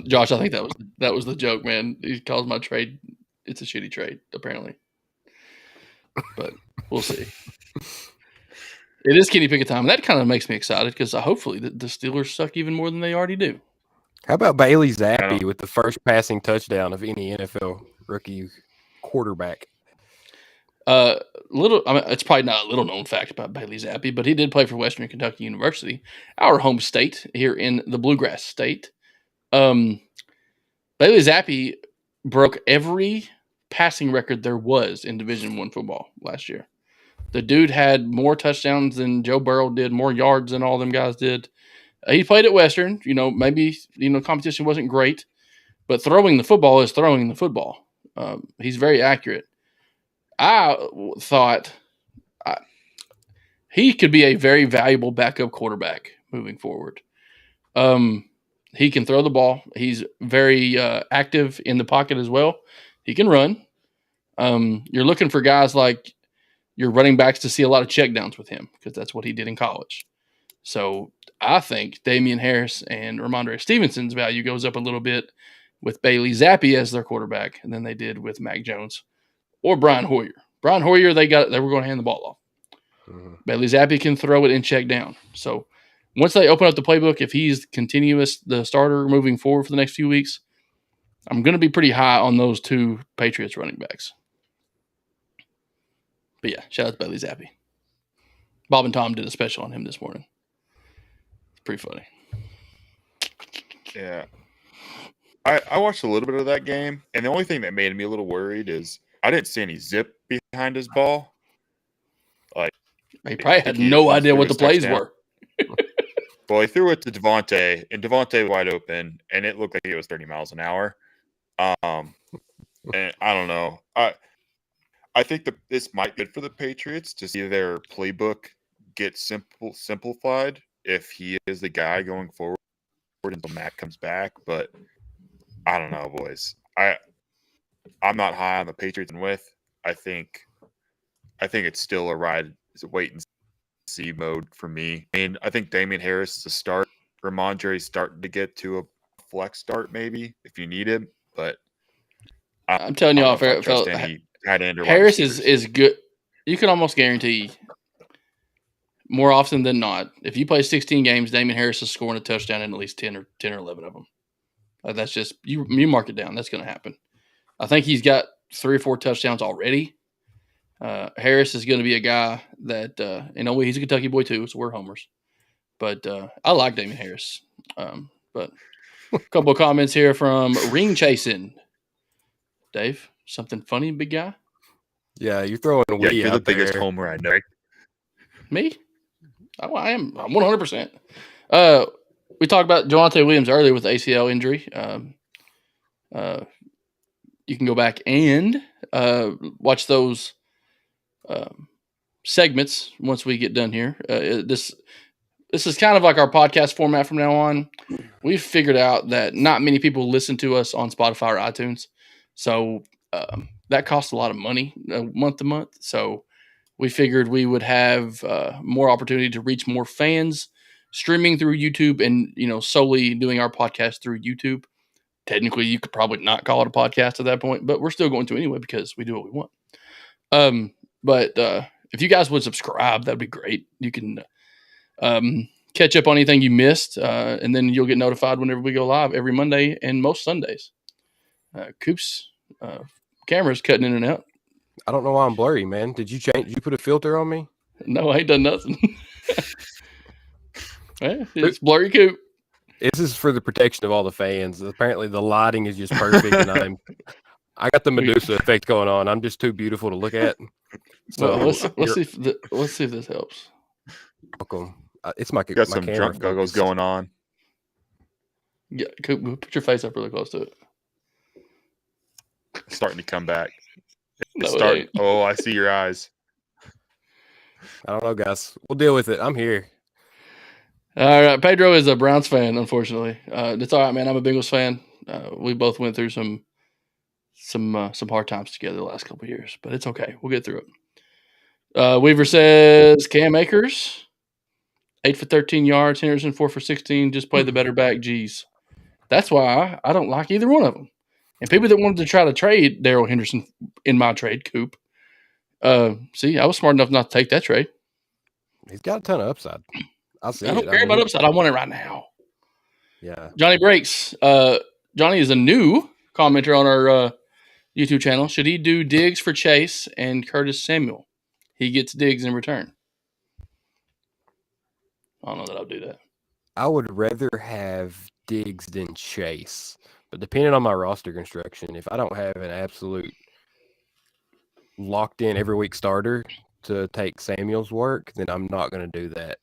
Josh, I think that was the joke, man. He calls my trade. It's a shitty trade, apparently. But we'll see. It is Kenny Pickett time, and that kind of makes me excited because hopefully the Steelers suck even more than they already do. How about Bailey Zappi with the first passing touchdown of any NFL rookie quarterback? It's probably not a little known fact about Bailey Zappi, but he did play for Western Kentucky University, our home state here in the Bluegrass State. Bailey Zappi broke every passing record there was in Division I football last year. The dude had more touchdowns than Joe Burrow did, more yards than all them guys did. He played at Western. Maybe competition wasn't great, but throwing the football is throwing the football. He's very accurate. I thought he could be a very valuable backup quarterback moving forward. He can throw the ball. He's very active in the pocket as well. He can run. You're looking for guys like your running backs to see a lot of checkdowns with him because that's what he did in college. So I think Damian Harris and Ramondre Stevenson's value goes up a little bit with Bailey Zappi as their quarterback than they did with Mac Jones or Brian Hoyer. Brian Hoyer, they were going to hand the ball off. Mm-hmm. Bailey Zappi can throw it and check down. So once they open up the playbook, if he's the starter moving forward for the next few weeks, I'm going to be pretty high on those two Patriots running backs. But yeah, shout out to Bailey Zappi. Bob and Tom did a special on him this morning. It's pretty funny. Yeah. I watched a little bit of that game, and the only thing that made me a little worried is I didn't see any zip behind his ball. Like he probably had no idea what the plays were. Well, he threw it to Devontae, and Devontae wide open, and it looked like it was 30 miles an hour. And I don't know. I think this might be good for the Patriots to see their playbook get simplified if he is the guy going forward until Matt comes back. But I don't know, boys. I'm not high on the Patriots and with. I think it's still a ride. It's a wait and see mode for me. I mean, I think Damian Harris is a start. Ramondre's starting to get to a flex start maybe if you need him, but I'm telling I y'all, don't know if I trust any tight end or wide Harris receivers. is good. You can almost guarantee more often than not, if you play 16 games, Damian Harris is scoring a touchdown in at least 10 or 11 of them. That's just you mark it down. That's going to happen. I think he's got 3 or 4 touchdowns already. Harris is going to be a guy that he's a Kentucky boy too, so we're homers. But I like Damian Harris. But a couple of comments here from Ring Chasing. Dave, something funny, big guy? Yeah, you're throwing a wee you're out the biggest there. homer I know. Me? Oh, I am. I'm 100%. We talked about Javonte Williams earlier with the ACL injury. You can go back and watch those segments once we get done here. This is kind of like our podcast format from now on. We've figured out that not many people listen to us on Spotify or iTunes. So that costs a lot of money month to month. So we figured we would have more opportunity to reach more fans streaming through YouTube and, solely doing our podcast through YouTube. Technically, you could probably not call it a podcast at that point, but we're still going to anyway because we do what we want. But if you guys would subscribe, that'd be great. You can catch up on anything you missed, and then you'll get notified whenever we go live every Monday and most Sundays. Coop's camera's cutting in and out. I don't know why I'm blurry, man. Did you put a filter on me? No, I ain't done nothing. It's blurry Coop. This is for the protection of all the fans. Apparently, the lighting is just perfect, and I got the Medusa effect going on. I'm just too beautiful to look at. So let's see if this helps. Welcome. It's my Got my some camera drunk goggles going on. Yeah, Coop, put your face up really close to it. It's starting to come back. No, I see your eyes. I don't know, guys. We'll deal with it. I'm here. All right, Pedro is a Browns fan, unfortunately. It's all right, man. I'm a Bengals fan. We both went through some hard times together the last couple of years, but it's okay. We'll get through it. Weaver says Cam Akers, 8 for 13 yards. Henderson 4 for 16. Just played the better back. Geez, that's why I don't like either one of them. And people that wanted to try to trade Darrell Henderson in my trade, Coop. See, I was smart enough not to take that trade. He's got a ton of upside. I don't care about upside. I want it right now. Yeah. Johnny Breaks. Johnny is a new commenter on our YouTube channel. Should he do Diggs for Chase and Curtis Samuel? He gets Diggs in return. I don't know that I'll do that. I would rather have Diggs than Chase. But depending on my roster construction, if I don't have an absolute locked in every week starter to take Samuel's work, then I'm not going to do that.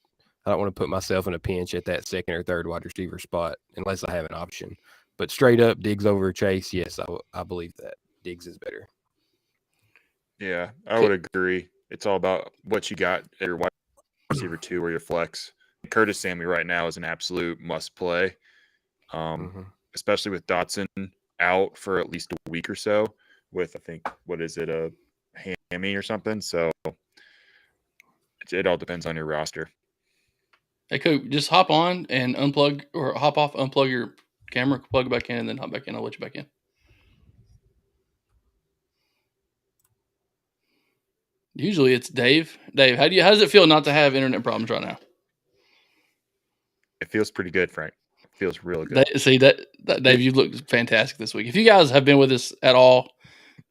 I don't want to put myself in a pinch at that second or third wide receiver spot unless I have an option. But straight up, Diggs over Chase, yes, I believe that. Diggs is better. Yeah, I would agree. It's all about what you got at your wide receiver 2 or your flex. Curtis Samuel right now is an absolute must play, especially with Dotson out for at least a week or so with, I think, a hammy or something. So it all depends on your roster. Hey, Coop, just hop on and unplug or hop off, unplug your camera, plug it back in, and then hop back in. I'll let you back in. Usually it's Dave. Dave, how does it feel not to have internet problems right now? It feels pretty good, Frank. It feels really good. Dave, you look fantastic this week. If you guys have been with us at all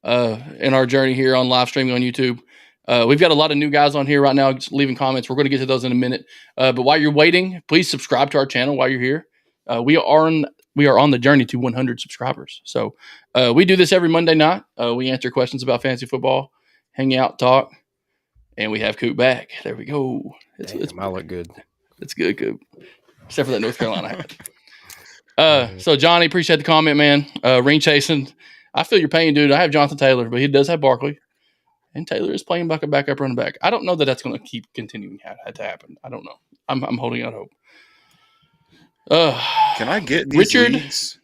in our journey here on live streaming on YouTube, we've got a lot of new guys on here right now just leaving comments. We're going to get to those in a minute. But while you're waiting, please subscribe to our channel while you're here. We are on the journey to 100 subscribers. So we do this every Monday night. We answer questions about fantasy football, hang out, talk, and we have Coop back. There we go. I look good. It's good, Coop. Except for that North Carolina hat. So, Johnny, appreciate the comment, man. Ring chasing. I feel your pain, dude. I have Jonathan Taylor, but he does have Barkley. And Taylor is playing backup running back. I don't know that that's going to keep continuing to happen. I don't know. I'm holding out hope. Can I get in these Richard? leagues?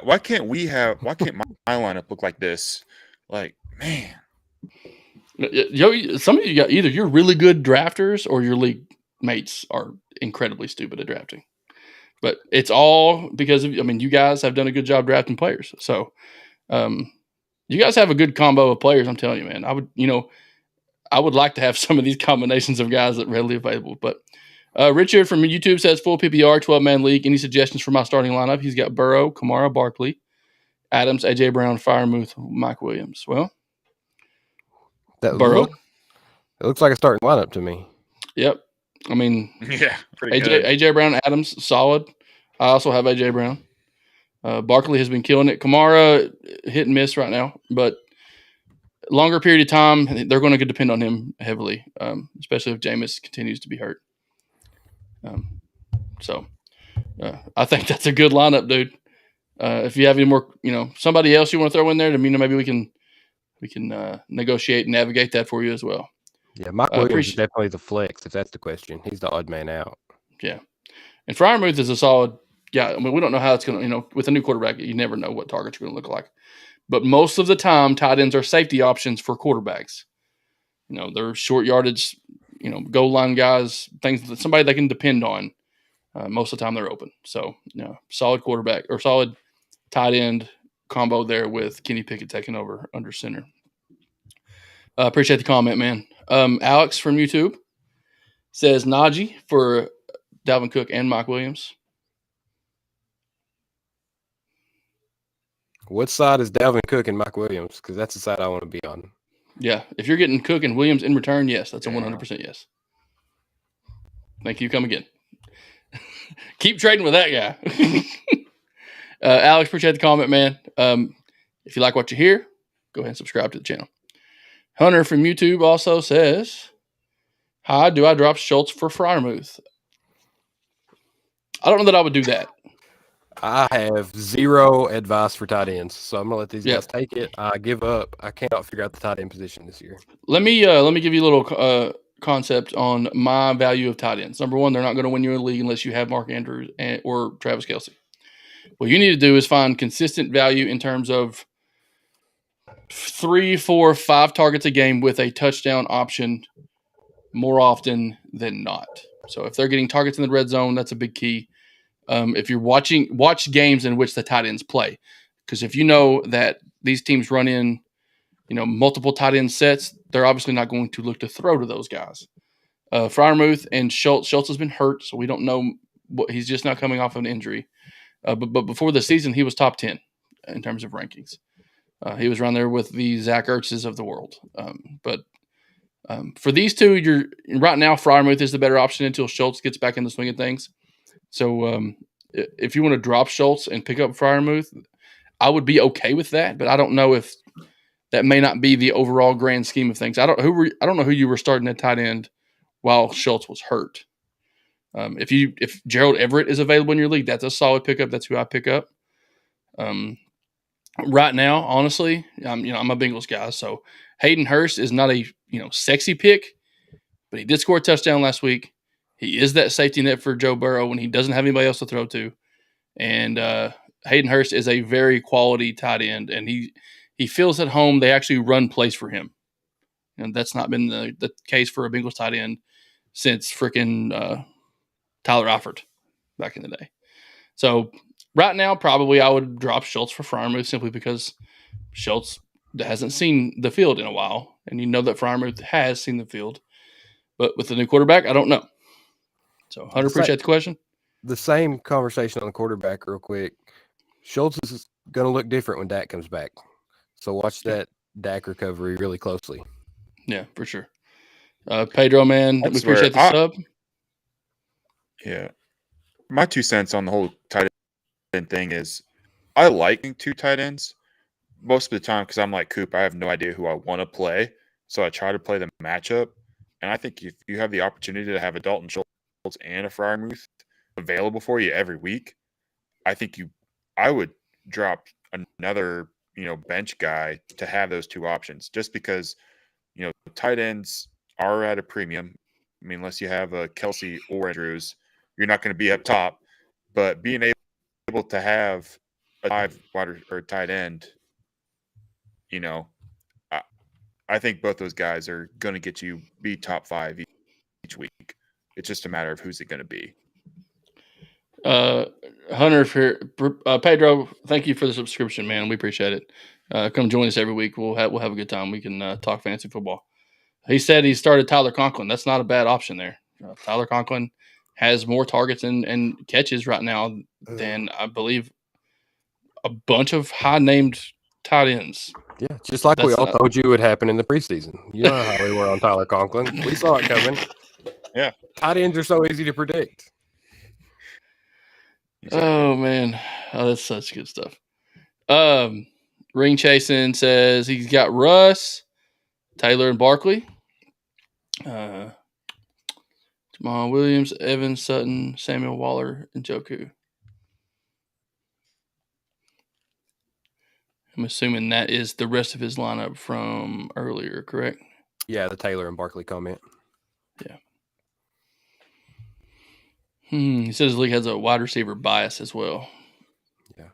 Why can't my lineup look like this? Like, man. Some of you got either you're really good drafters or your league mates are incredibly stupid at drafting. But it's all because of, you guys have done a good job drafting players. So, you guys have a good combo of players. I'm telling you, man. I would like to have some of these combinations of guys that are readily available. But Richard from YouTube says full PPR 12-man league. Any suggestions for my starting lineup? He's got Burrow, Kamara, Barkley, Adams, AJ Brown, Firemouth, Mike Williams. Well, Burrow. It looks like a starting lineup to me. Yep. Yeah, pretty good. AJ Brown, Adams, solid. I also have AJ Brown. Barkley has been killing it. Kamara, hit and miss right now, but longer period of time, they're going to depend on him heavily, especially if Jameis continues to be hurt. So I think that's a good lineup, dude. If you have any more, somebody else you want to throw in there, maybe we can negotiate and navigate that for you as well. Yeah, Mike Williams is definitely the flex, if that's the question. He's the odd man out. Yeah. And Freiermuth is a solid guy. We don't know how it's going to, with a new quarterback, you never know what targets are going to look like. But most of the time, tight ends are safety options for quarterbacks. They're short yardage, goal line guys, somebody they can depend on. Most of the time, they're open. So, solid quarterback or solid tight end combo there with Kenny Pickett taking over under center. Appreciate the comment, man. Alex from YouTube says Najee for Dalvin Cook and Mike Williams. What side is Dalvin Cook and Mike Williams? Because that's the side I want to be on. Yeah, if you're getting Cook and Williams in return, yes, that's a 100% yes. Thank you. Come again. Keep trading with that guy. Alex, appreciate the comment, man. If you like what you hear, go ahead and subscribe to the channel. Hunter from YouTube also says, hi, do I drop Schultz for Freiermuth? I don't know that I would do that. I have zero advice for tight ends, so I'm going to let these guys take it. I give up. I cannot figure out the tight end position this year. Let me give you a little concept on my value of tight ends. Number one, they're not going to win you a league unless you have Mark Andrews or Travis Kelce. What you need to do is find consistent value in terms of 3, 4, 5 targets a game with a touchdown option more often than not. So if they're getting targets in the red zone, that's a big key. If you're watch games in which the tight ends play, because if you know that these teams run in, multiple tight end sets, they're obviously not going to look to throw to those guys. Freiermuth and Schultz has been hurt, so we don't know he's just not coming off of an injury. But before the season, he was top 10 in terms of rankings. He was around there with the Zach Ertzes of the world. But for these two, right now, Freiermuth is the better option until Schultz gets back in the swing of things. So if you want to drop Schultz and pick up Freiermuth, I would be okay with that. But I don't know if that may not be the overall grand scheme of things. I don't know who you were starting at tight end while Schultz was hurt. If Gerald Everett is available in your league, that's a solid pickup. That's who I pick up. Right now, honestly, I'm a Bengals guy, so Hayden Hurst is not a sexy pick, but he did score a touchdown last week. He is that safety net for Joe Burrow when he doesn't have anybody else to throw to, and Hayden Hurst is a very quality tight end, and he feels at home. They actually run plays for him, and that's not been the case for a Bengals tight end since freaking Tyler Eifert back in the day. So right now, probably I would drop Schultz for Freiermuth simply because Schultz hasn't seen the field in a while, and that Freiermuth has seen the field. But with the new quarterback, I don't know. So, Hunter, appreciate the question. The same conversation on the quarterback real quick. Schultz is going to look different when Dak comes back. So watch that Dak recovery really closely. Yeah, for sure. Pedro, man, we appreciate the sub. Yeah. My 2 cents on the whole tight end thing is I like 2 tight ends most of the time because I'm like Coop. I have no idea who I want to play. So I try to play the matchup. And I think if you have the opportunity to have a Dalton Schultz and a Freiermuth available for you every week, I would drop another bench guy to have those two options, just because, tight ends are at a premium. I mean, unless you have a Kelsey or Andrews, you're not going to be up top. But being able to have a 5 or tight end, I think both those guys are going to get you be top 5 each week. It's just a matter of who's it going to be. Hunter, Pedro, thank you for the subscription, man. We appreciate it. Come join us every week. We'll have a good time. We can talk fantasy football. He said he started Tyler Conklin. That's not a bad option there. Tyler Conklin has more targets and catches right now than I believe a bunch of high-named tight ends. Yeah, just like we all told you would happen in the preseason. You know how we were on Tyler Conklin. We saw it coming. Yeah. Tight ends are so easy to predict. Exactly. Oh, man. Oh, that's such good stuff. Ring Chasing says he's got Russ, Taylor, and Barkley. Jamal Williams, Evan Sutton, Samuel Waller, and Joku. I'm assuming that is the rest of his lineup from earlier, correct? Yeah, the Taylor and Barkley comment. Yeah. He says the league has a wide receiver bias as well. Yeah.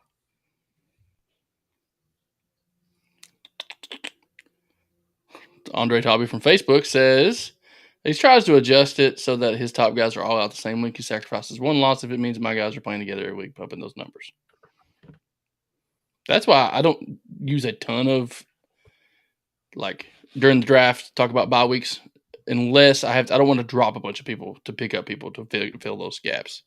Andre Tobby from Facebook says he tries to adjust it so that his top guys are all out the same week. He sacrifices one loss if it means my guys are playing together every week, pumping those numbers. That's why I don't use a ton of, during the draft, talk about bye weeks, unless I don't want to drop a bunch of people to pick up people to fill those gaps.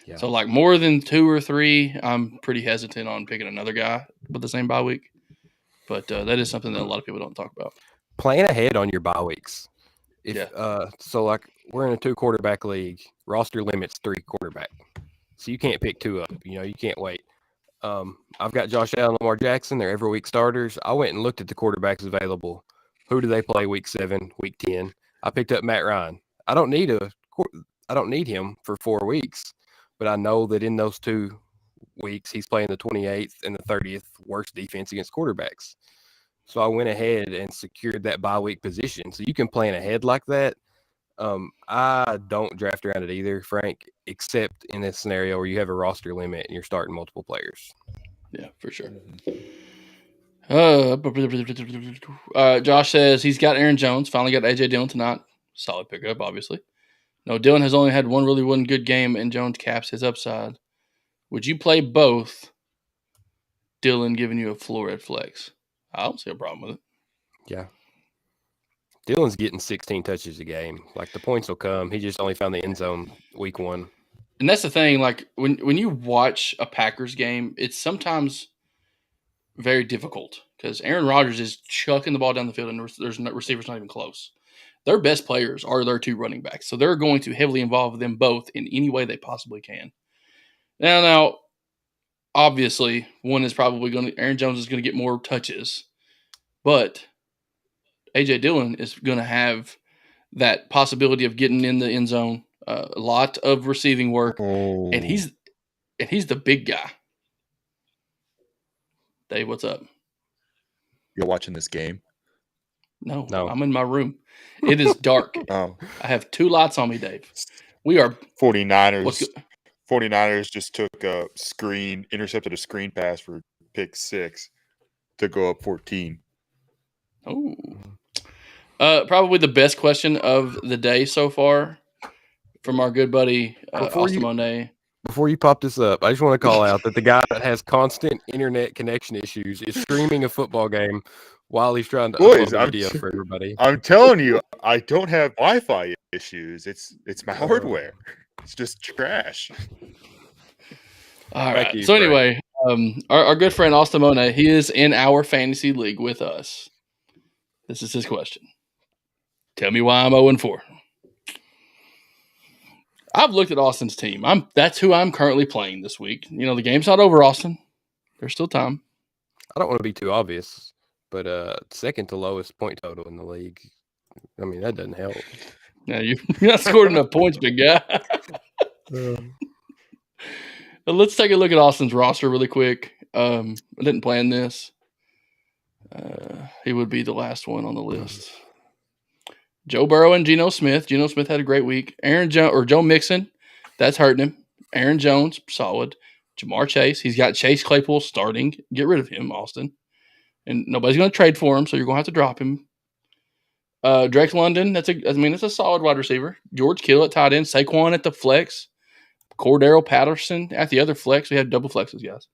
Yeah. So, more than 2 or 3, I'm pretty hesitant on picking another guy with the same bye week. But that is something that a lot of people don't talk about. Plan ahead on your bye weeks. So we're in a 2-quarterback league. Roster limits 3 quarterback. So you can't pick 2 up. You can't wait. I've got Josh Allen, Lamar Jackson. They're every week starters. I went and looked at the quarterbacks available. Who do they play week 7, week 10? I picked up Matt Ryan. I don't need him for 4 weeks, but I know that in those 2 weeks he's playing the 28th and the 30th worst defense against quarterbacks. So I went ahead and secured that bye week position. So you can plan ahead like that. I don't draft around it either, Frank, except in this scenario where you have a roster limit and you're starting multiple players. Yeah, for sure. Josh says he's got Aaron Jones. Finally got A.J. Dillon tonight. Solid pickup, obviously. No, Dillon has only had one good game, and Jones caps his upside. Would you play both? Dillon giving you a floor at flex. I don't see a problem with it. Yeah. Dillon's getting 16 touches a game. The points will come. He just only found the end zone week 1. And that's the thing. When you watch a Packers game, it's sometimes very difficult because Aaron Rodgers is chucking the ball down the field and there's receivers not even close. Their best players are their 2 running backs. So they're going to heavily involve them both in any way they possibly can. Now, obviously, Aaron Jones is going to get more touches, but A.J. Dillon is going to have that possibility of getting in the end zone, a lot of receiving work, and he's the big guy. Dave, what's up? You're watching this game? No, I'm in my room. It is dark. I have 2 lights on me, Dave. We are 49ers. 49ers just intercepted a screen pass for pick 6 to go up 14. Oh. Probably the best question of the day so far from our good buddy, Austin Monet. Before you pop this up, I just want to call out that the guy that has constant internet connection issues is streaming a football game while he's trying to upload the video for everybody. I'm telling you, I don't have Wi-Fi issues. It's my hardware. It's just trash. All right. So anyway, our good friend Austin Monet, he is in our fantasy league with us. This is his question. Tell me why I'm 0-4. I've looked at Austin's team. That's who I'm currently playing this week. The game's not over, Austin. There's still time. I don't want to be too obvious, but second to lowest point total in the league. I mean, that doesn't help. Yeah, you're not scoring enough points, big guy. Let's take a look at Austin's roster really quick. I didn't plan this. He would be the last one on the list. Joe Burrow and Geno Smith. Geno Smith had a great week. Joe Mixon, that's hurting him. Aaron Jones, solid. Jamar Chase, he's got Chase Claypool starting. Get rid of him, Austin. And nobody's going to trade for him, so you're going to have to drop him. Drake London, that's a solid wide receiver. George Kittle at tight end. Saquon at the flex. Cordero Patterson at the other flex. We had double flexes, guys.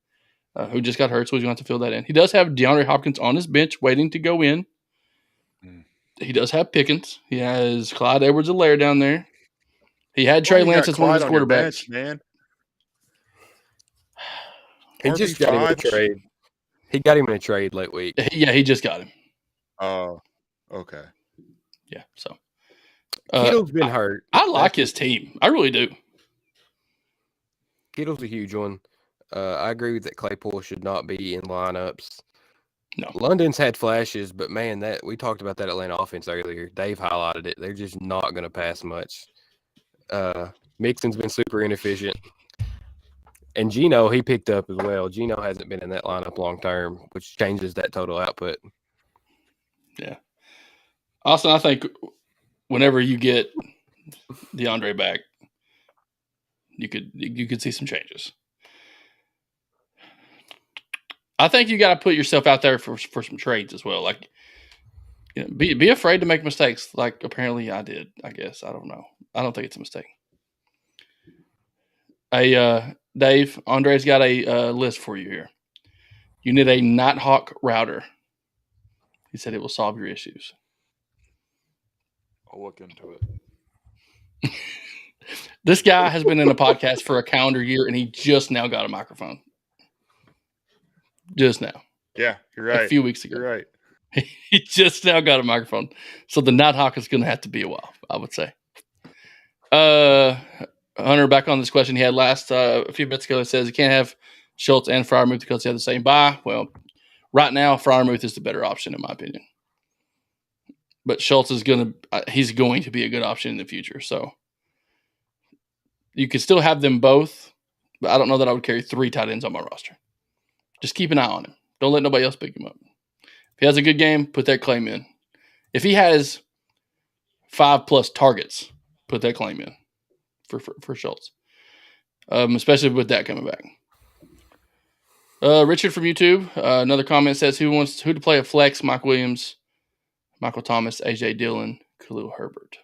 Who just got hurt, so he's going to have to fill that in. He does have DeAndre Hopkins on his bench waiting to go in. He does have Pickens. He has Clyde Edwards-Helaire down there. He had Trey Lance as one of his quarterbacks. Bench, man. He just got him in a trade. He got him in a trade late week. Yeah, he just got him. Oh, okay. Yeah, so. Kittle's been hurt. I like his team. I really do. Kittle's a huge one. I agree with that Claypool should not be in lineups. No. London's had flashes, but man, that we talked about that Atlanta offense earlier. Dave highlighted it. They're just not going to pass much. Mixon's been super inefficient. And Geno, he picked up as well. Geno hasn't been in that lineup long term, which changes that total output. Yeah. Austin, I think whenever you get DeAndre back, you could see some changes. I think you got to put yourself out there for some trades as well. Like, be afraid to make mistakes. Like apparently I did. I guess I don't know. I don't think it's a mistake. Dave, Andre's got a list for you here. You need a Nighthawk router. He said it will solve your issues. I'll look into it. This guy has been in a podcast for a calendar year, and he just now got a microphone. Just now. Yeah, you're right. A few weeks ago. You're right. He just now got a microphone. So the Nighthawk is going to have to be a while, I would say. Hunter, back on this question he had last a few minutes ago. It says he can't have Schultz and Freiermuth because they have the same bye. Well, right now, Freiermuth is the better option, in my opinion. But Schultz is he's going to be a good option in the future. So you could still have them both, but I don't know that I would carry 3 tight ends on my roster. Just keep an eye on him. Don't let nobody else pick him up. If he has a good game, put that claim in. If he has 5+ targets, put that claim in for Schultz. Especially with that coming back. Richard from YouTube, another comment says, who to play a flex? Mike Williams, Michael Thomas, A.J. Dillon, Khalil Herbert.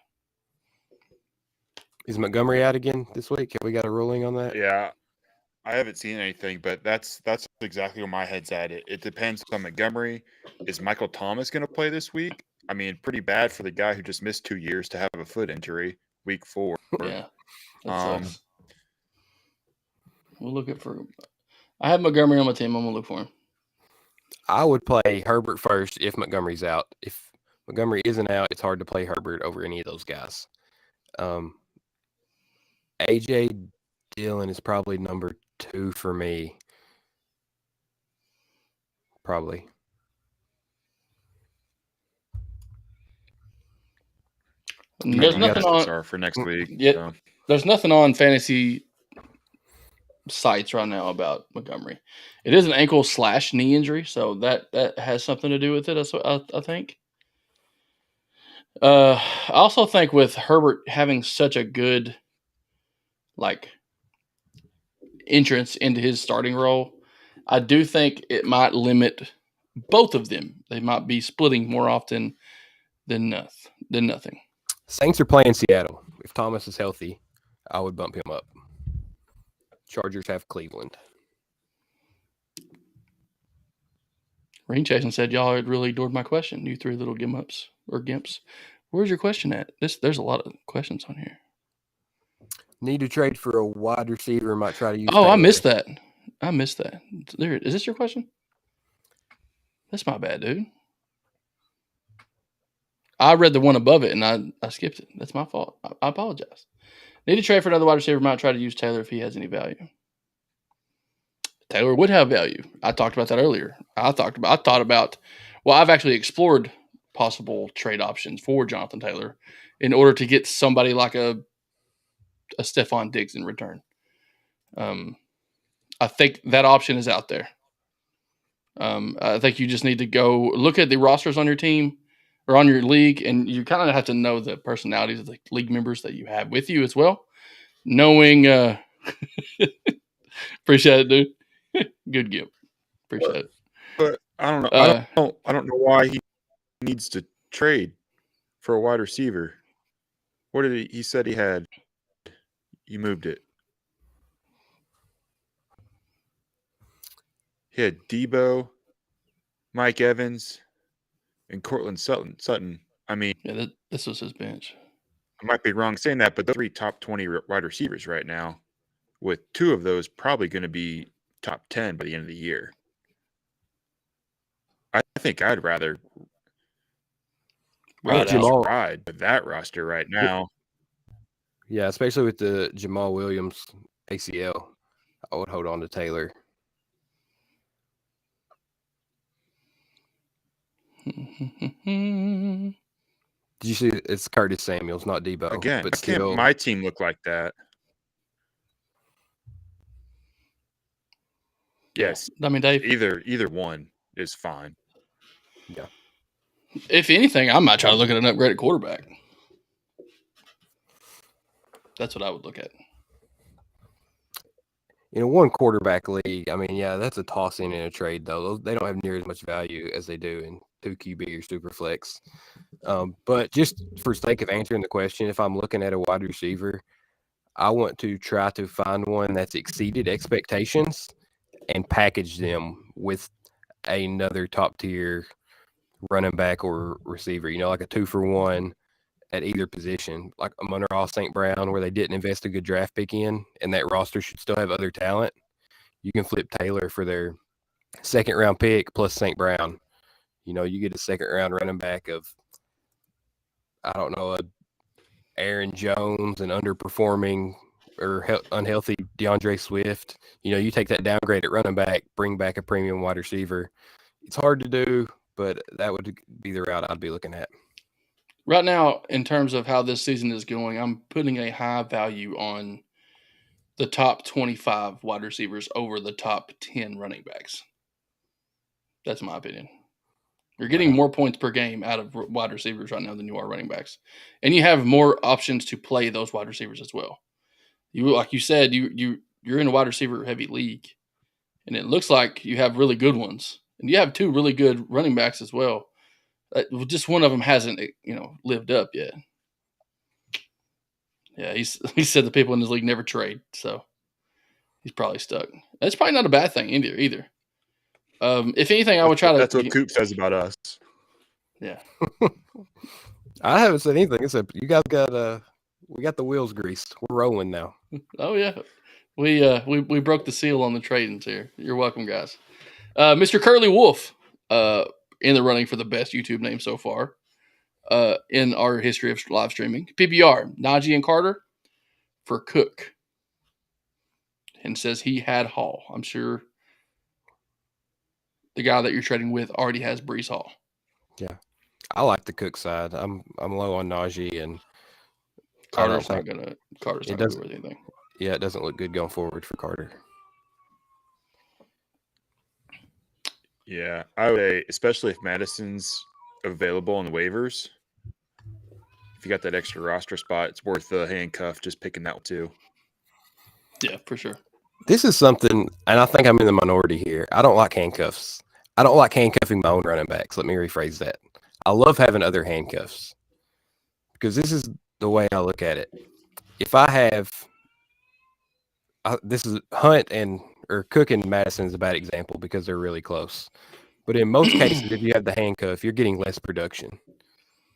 Is Montgomery out again this week? Have we got a ruling on that? Yeah. I haven't seen anything, but that's exactly where my head's at. It depends on Montgomery. Is Michael Thomas going to play this week? I mean, pretty bad for the guy who just missed 2 years to have a foot injury, week 4. Yeah. We'll look for him. I have Montgomery on my team. I'm going to look for him. I would play Herbert first if Montgomery's out. If Montgomery isn't out, it's hard to play Herbert over any of those guys. A.J. Dillon is probably number 2 for me. Probably. There's nothing on for next week. Yeah, so. There's nothing on fantasy sites right now about Montgomery. It is an ankle/knee injury, so that has something to do with it. I think. I also think with Herbert having such a good entrance into his starting role, I do think it might limit both of them. They might be splitting more often than nothing. Saints are playing Seattle. If Thomas is healthy, I would bump him up. Chargers have Cleveland. Ring Jason said y'all had really ignored my question. You 3 little gimps. Where's your question at? There's a lot of questions on here. Need to trade for a wide receiver. Might try to use. Oh, I missed that. There, is this your question? That's my bad, dude. I read the one above it and I skipped it. That's my fault. I apologize. Need to trade for another wide receiver. Might try to use Taylor if he has any value. Taylor would have value. I talked about that earlier. I've actually explored possible trade options for Jonathan Taylor in order to get somebody like a Stephon Diggs in return. I think that option is out there. I think you just need to go look at the rosters on your team or on your league, and you kind of have to know the personalities of the league members that you have with you as well. Knowing, appreciate it, dude. Good gift. Appreciate it. But I don't know. I don't know why he needs to trade for a wide receiver. What did he said he had? You moved it. He had Debo, Mike Evans, and Cortland Sutton. I mean, Yeah, this was his bench. I might be wrong saying that, but those 3 top 20 wide receivers right now, with 2 of those probably going to be top 10 by the end of the year. I think I'd rather ride with that roster right now. Yeah, especially with the Jamal Williams ACL, I would hold on to Taylor. Did you see it's Curtis Samuels, not Debo? Again, but still, can't my team look like that? Yes. I mean, Dave. Either one is fine. Yeah. If anything, I might try to look at an upgraded quarterback. That's what I would look at. In a one quarterback league, I mean, yeah, that's a toss in a trade, though. They don't have near as much value as they do in 2 QB or super flex. But just for sake of answering the question, if I'm looking at a wide receiver, I want to try to find one that's exceeded expectations and package them with another top tier running back or receiver, like a 2-for-1 at either position, like a Monroe St. Brown, where they didn't invest a good draft pick in, and that roster should still have other talent. You can flip Taylor for their second round pick plus St. Brown. You get a second round running back of, I don't know, Aaron Jones and underperforming or unhealthy DeAndre Swift. You take that downgrade at running back, bring back a premium wide receiver. It's hard to do, but that would be the route I'd be looking at. Right now, in terms of how this season is going, I'm putting a high value on the top 25 wide receivers over the top 10 running backs. That's my opinion. You're getting more points per game out of wide receivers right now than you are running backs. And you have more options to play those wide receivers as well. Like you said, you're in a wide receiver heavy league, and it looks like you have really good ones. And you have 2 really good running backs as well. Just one of them hasn't, lived up yet. Yeah, he said the people in his league never trade, so he's probably stuck. That's probably not a bad thing either. If anything, I would try to. That's what Coop says about us. Yeah. I haven't said anything except you guys we got the wheels greased. We're rolling now. Oh yeah, we broke the seal on the trade-ins here. You're welcome, guys. Mr. Curly Wolf, in the running for the best YouTube name so far, in our history of live streaming. PPR, Najee and Carter for Cook, and says he had Hall. I'm sure the guy that you're trading with already has Breece Hall. Yeah, I like the Cook side. I'm low on Najee, and Carter's not gonna do anything. Yeah, it doesn't look good going forward for Carter. Yeah, I would say, especially if Madison's available on the waivers. If you got that extra roster spot, it's worth the handcuff just picking that one too. Yeah, for sure. This is something, and I think I'm in the minority here. I don't like handcuffs. I don't like handcuffing my own running backs. Let me rephrase that. I love having other handcuffs because this is the way I look at it. If I have this is Hunt or Cook and Madison is a bad example because they're really close. But in most cases, if you have the handcuff, you're getting less production.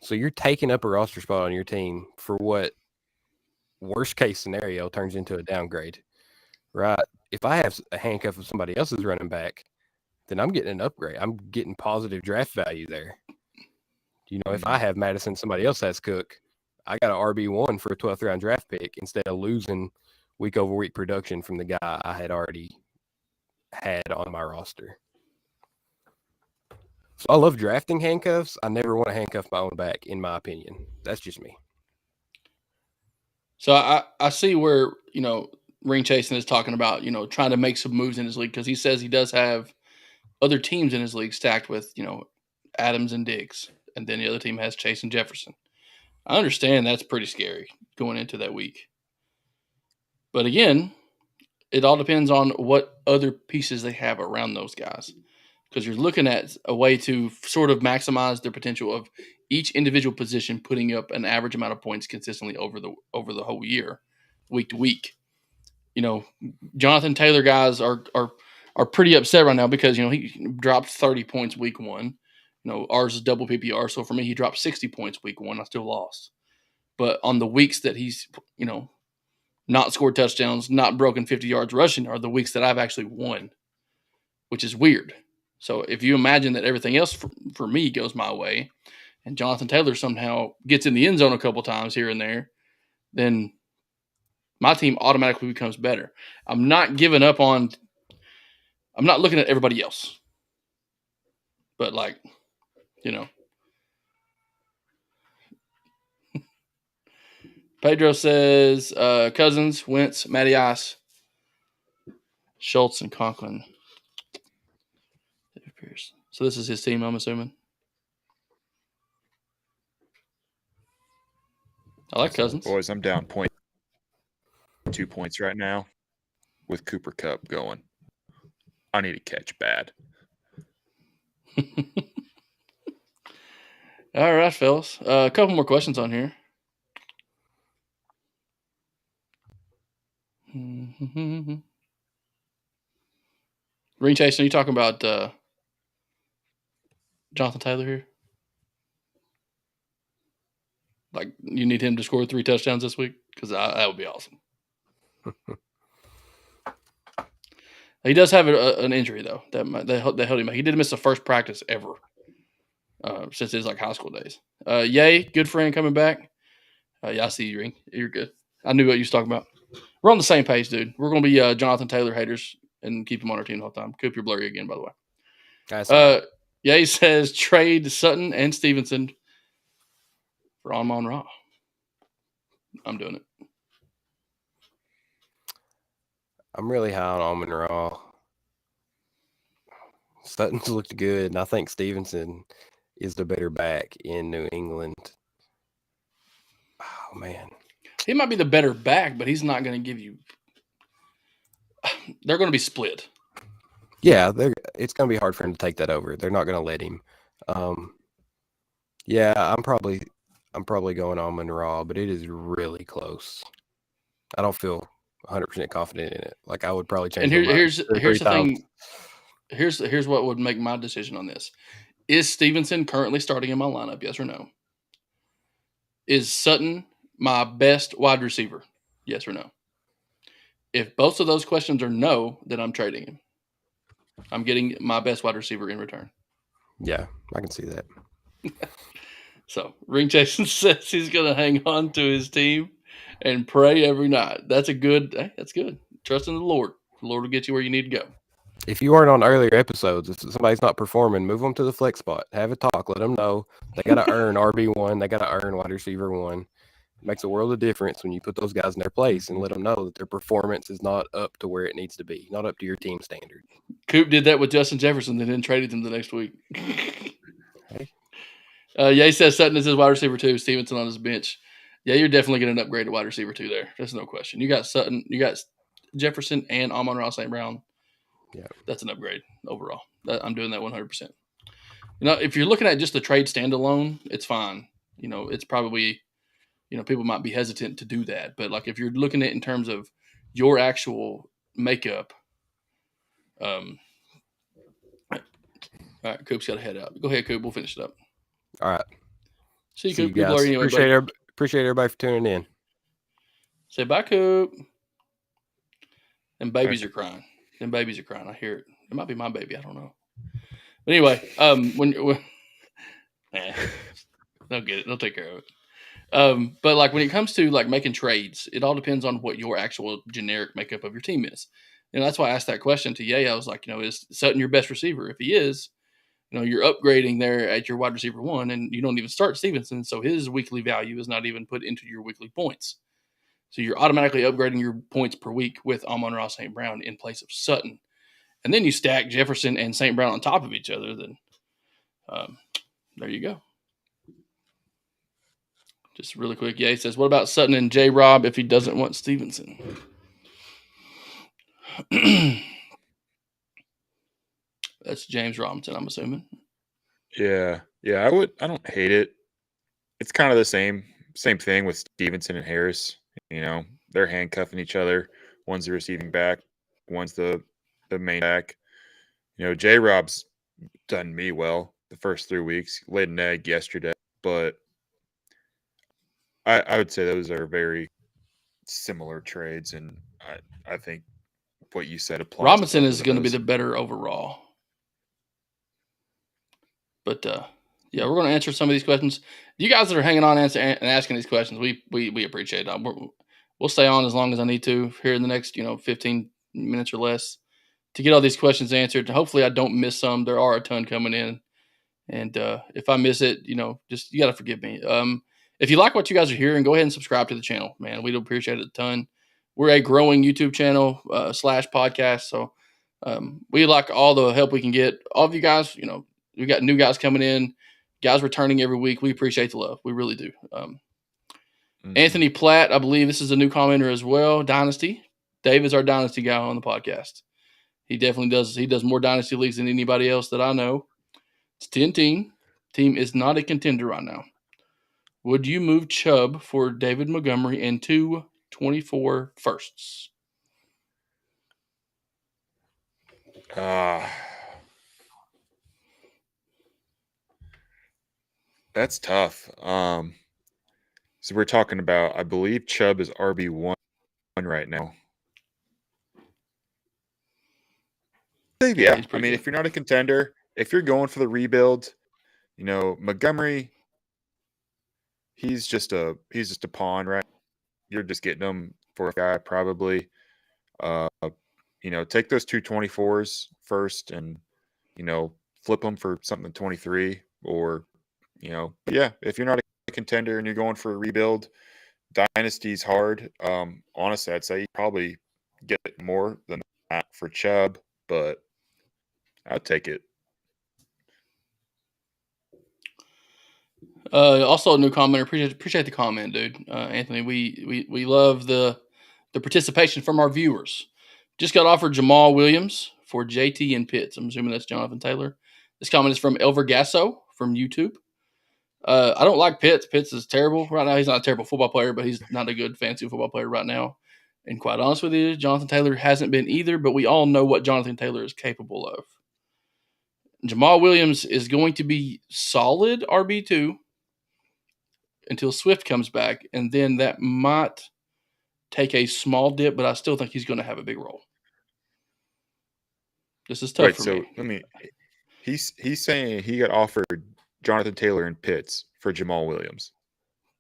So you're taking up a roster spot on your team for what worst case scenario turns into a downgrade, right? If I have a handcuff of somebody else's running back, then I'm getting an upgrade. I'm getting positive draft value there. If I have Madison, somebody else has Cook, I got an RB1 for a 12th round draft pick instead of losing week over week production from the guy I had already had on my roster. So I love drafting handcuffs. I never want to handcuff my own back, in my opinion. That's just me. So I see where, Ring Chasing is talking about, trying to make some moves in his league because he says he does have other teams in his league stacked with, Adams and Diggs. And then the other team has Chase and Jefferson. I understand that's pretty scary going into that week. But again, it all depends on what other pieces they have around those guys. Because you're looking at a way to sort of maximize their potential of each individual position putting up an average amount of points consistently over the whole year, week to week. Jonathan Taylor guys are pretty upset right now because he dropped 30 points week one. Ours is double PPR, so for me he dropped 60 points week one. I still lost, but on the weeks that he's not scored touchdowns, not broken 50 yards rushing, are the weeks that I've actually won, which is weird. So if you imagine that everything else for me goes my way, and Jonathan Taylor somehow gets in the end zone a couple times here and there, then my team automatically becomes better. I'm not giving up on – I'm not looking at everybody else. But, Pedro says Cousins, Wentz, Matty Ice, Schultz, and Conklin. So this is his team, I'm assuming. I like Cousins. Boys, I'm down 2 points right now with Cooper Kupp going. I need to catch bad. All right, fellas. A couple more questions on here. Ring Chase, are you talking about Jonathan Taylor here? Like, you need him to score 3 touchdowns this week? Because that would be awesome. He does have an injury, though, that held him back. He did miss the first practice ever since his high school days. Yay, good friend coming back. Yeah, I see you, Ring. You're good. I knew what you was talking about. We're on the same page, dude. We're going to be Jonathan Taylor haters and keep him on our team the whole time. Coop, you're blurry again, by the way. Yay says trade Sutton and Stevenson for Amon-Ra. I'm doing it. I'm really high on Amon-Ra. Sutton's looked good, and I think Stevenson is the better back in New England. Oh, man. He might be the better back, but he's not going to give you – they're going to be split. Yeah, it's going to be hard for him to take that over. They're not going to let him. Yeah, I'm probably going Amon-Ra, but it is really close. I don't feel 100% confident in it. Like, I would probably change. And here's the thing. Here's what would make my decision on this. Is Stevenson currently starting in my lineup? Yes or no? Is Sutton my best wide receiver? Yes or no? If both of those questions are no, then I'm trading him. I'm getting my best wide receiver in return. Yeah, I can see that. So, Ring Jason says he's going to hang on to his team and pray every night. That's good. Trust in the Lord. The Lord will get you where you need to go. If you weren't on earlier episodes, if somebody's not performing, move them to the flex spot. Have a talk. Let them know they got to earn RB1. They got to earn wide receiver 1. It makes a world of difference when you put those guys in their place and let them know that their performance is not up to where it needs to be, not up to your team standard. Coop did that with Justin Jefferson and then traded him the next week. Hey. Ye says Sutton is his wide receiver 2, Stevenson on his bench. Yeah, you're definitely getting an upgrade to wide receiver 2 there. There's no question. You got Sutton, you got Jefferson and Amon-Ra St. Brown. Yeah, that's an upgrade overall. I'm doing that 100%. If you're looking at just the trade standalone, it's fine. It's probably, people might be hesitant to do that. But, if you're looking at it in terms of your actual makeup, all right, Coop's got to head out. Go ahead, Coop. We'll finish it up. All right. See you, Coop. You guys. Anyway, appreciate everybody for tuning in. Say bye, Coop. And babies are crying. Them babies are crying. I hear it. It might be my baby. I don't know. But anyway, when they'll get it. They'll take care of it. But when it comes to making trades, it all depends on what your actual generic makeup of your team is. And that's why I asked that question to Ye. I was like, is Sutton your best receiver? If he is, you're upgrading there at your wide receiver 1, and you don't even start Stevenson, so his weekly value is not even put into your weekly points. So you're automatically upgrading your points per week with Amon-Ra St. Brown in place of Sutton. and then you stack Jefferson and St. Brown on top of each other, then there you go. Just really quick, he says, what about Sutton and J-Rob if he doesn't want Stevenson? That's James Robinson, I'm assuming. Yeah. I don't hate it. It's kind of the same thing with Stevenson and Harris. They're handcuffing each other. One's the receiving back, one's the main back. J-Rob's done me well the first 3 weeks. Laid an egg yesterday, but I would say those are very similar trades, and I think what you said applies. Robinson is going to be the better overall. But yeah, we're going to answer some of these questions. You guys that are hanging on and asking these questions, we appreciate it. We'll stay on as long as I need to here in the next 15 minutes or less to get all these questions answered. Hopefully, I don't miss some. There are a ton coming in, and if I miss it, just you got to forgive me. If you like what you guys are hearing, go ahead and subscribe to the channel, man. We do appreciate it a ton. We're a growing YouTube channel / podcast, so we like all the help we can get. All of you guys, we got new guys coming in, guys returning every week. We appreciate the love. We really do. Anthony Platt, I believe this is a new commenter as well. Dynasty. Dave is our Dynasty guy on the podcast. He definitely does. He does more Dynasty leagues than anybody else that I know. It's 10-team. Team is not a contender right now. Would you move Chubb for David Montgomery and 2 24 firsts? That's tough. So we're talking about, I believe Chubb is RB1 right now. Yeah, I mean, if you're not a contender, if you're going for the rebuild, Montgomery, he's just a pawn, right? You're just getting him for a guy probably. Take those 224s first and flip them for something 23 or but yeah, if you're not a contender and you're going for a rebuild, Dynasty's hard. Honestly, I'd say you probably get more than that for Chubb, but I'd take it. Also a new commenter. Appreciate the comment, dude. Anthony, we love the participation from our viewers. Just got offered Jamal Williams for JT and Pitts. I'm assuming that's Jonathan Taylor. This comment is from Elver Gasso from YouTube. I don't like Pitts. Pitts is terrible right now. He's not a terrible football player, but he's not a good fantasy football player right now. And quite honest with you, Jonathan Taylor hasn't been either, but we all know what Jonathan Taylor is capable of. Jamal Williams is going to be solid RB2 until Swift comes back, and then that might take a small dip, but I still think he's going to have a big role. This is tough for me. He's saying he got offered Jonathan Taylor and Pitts for Jamal Williams.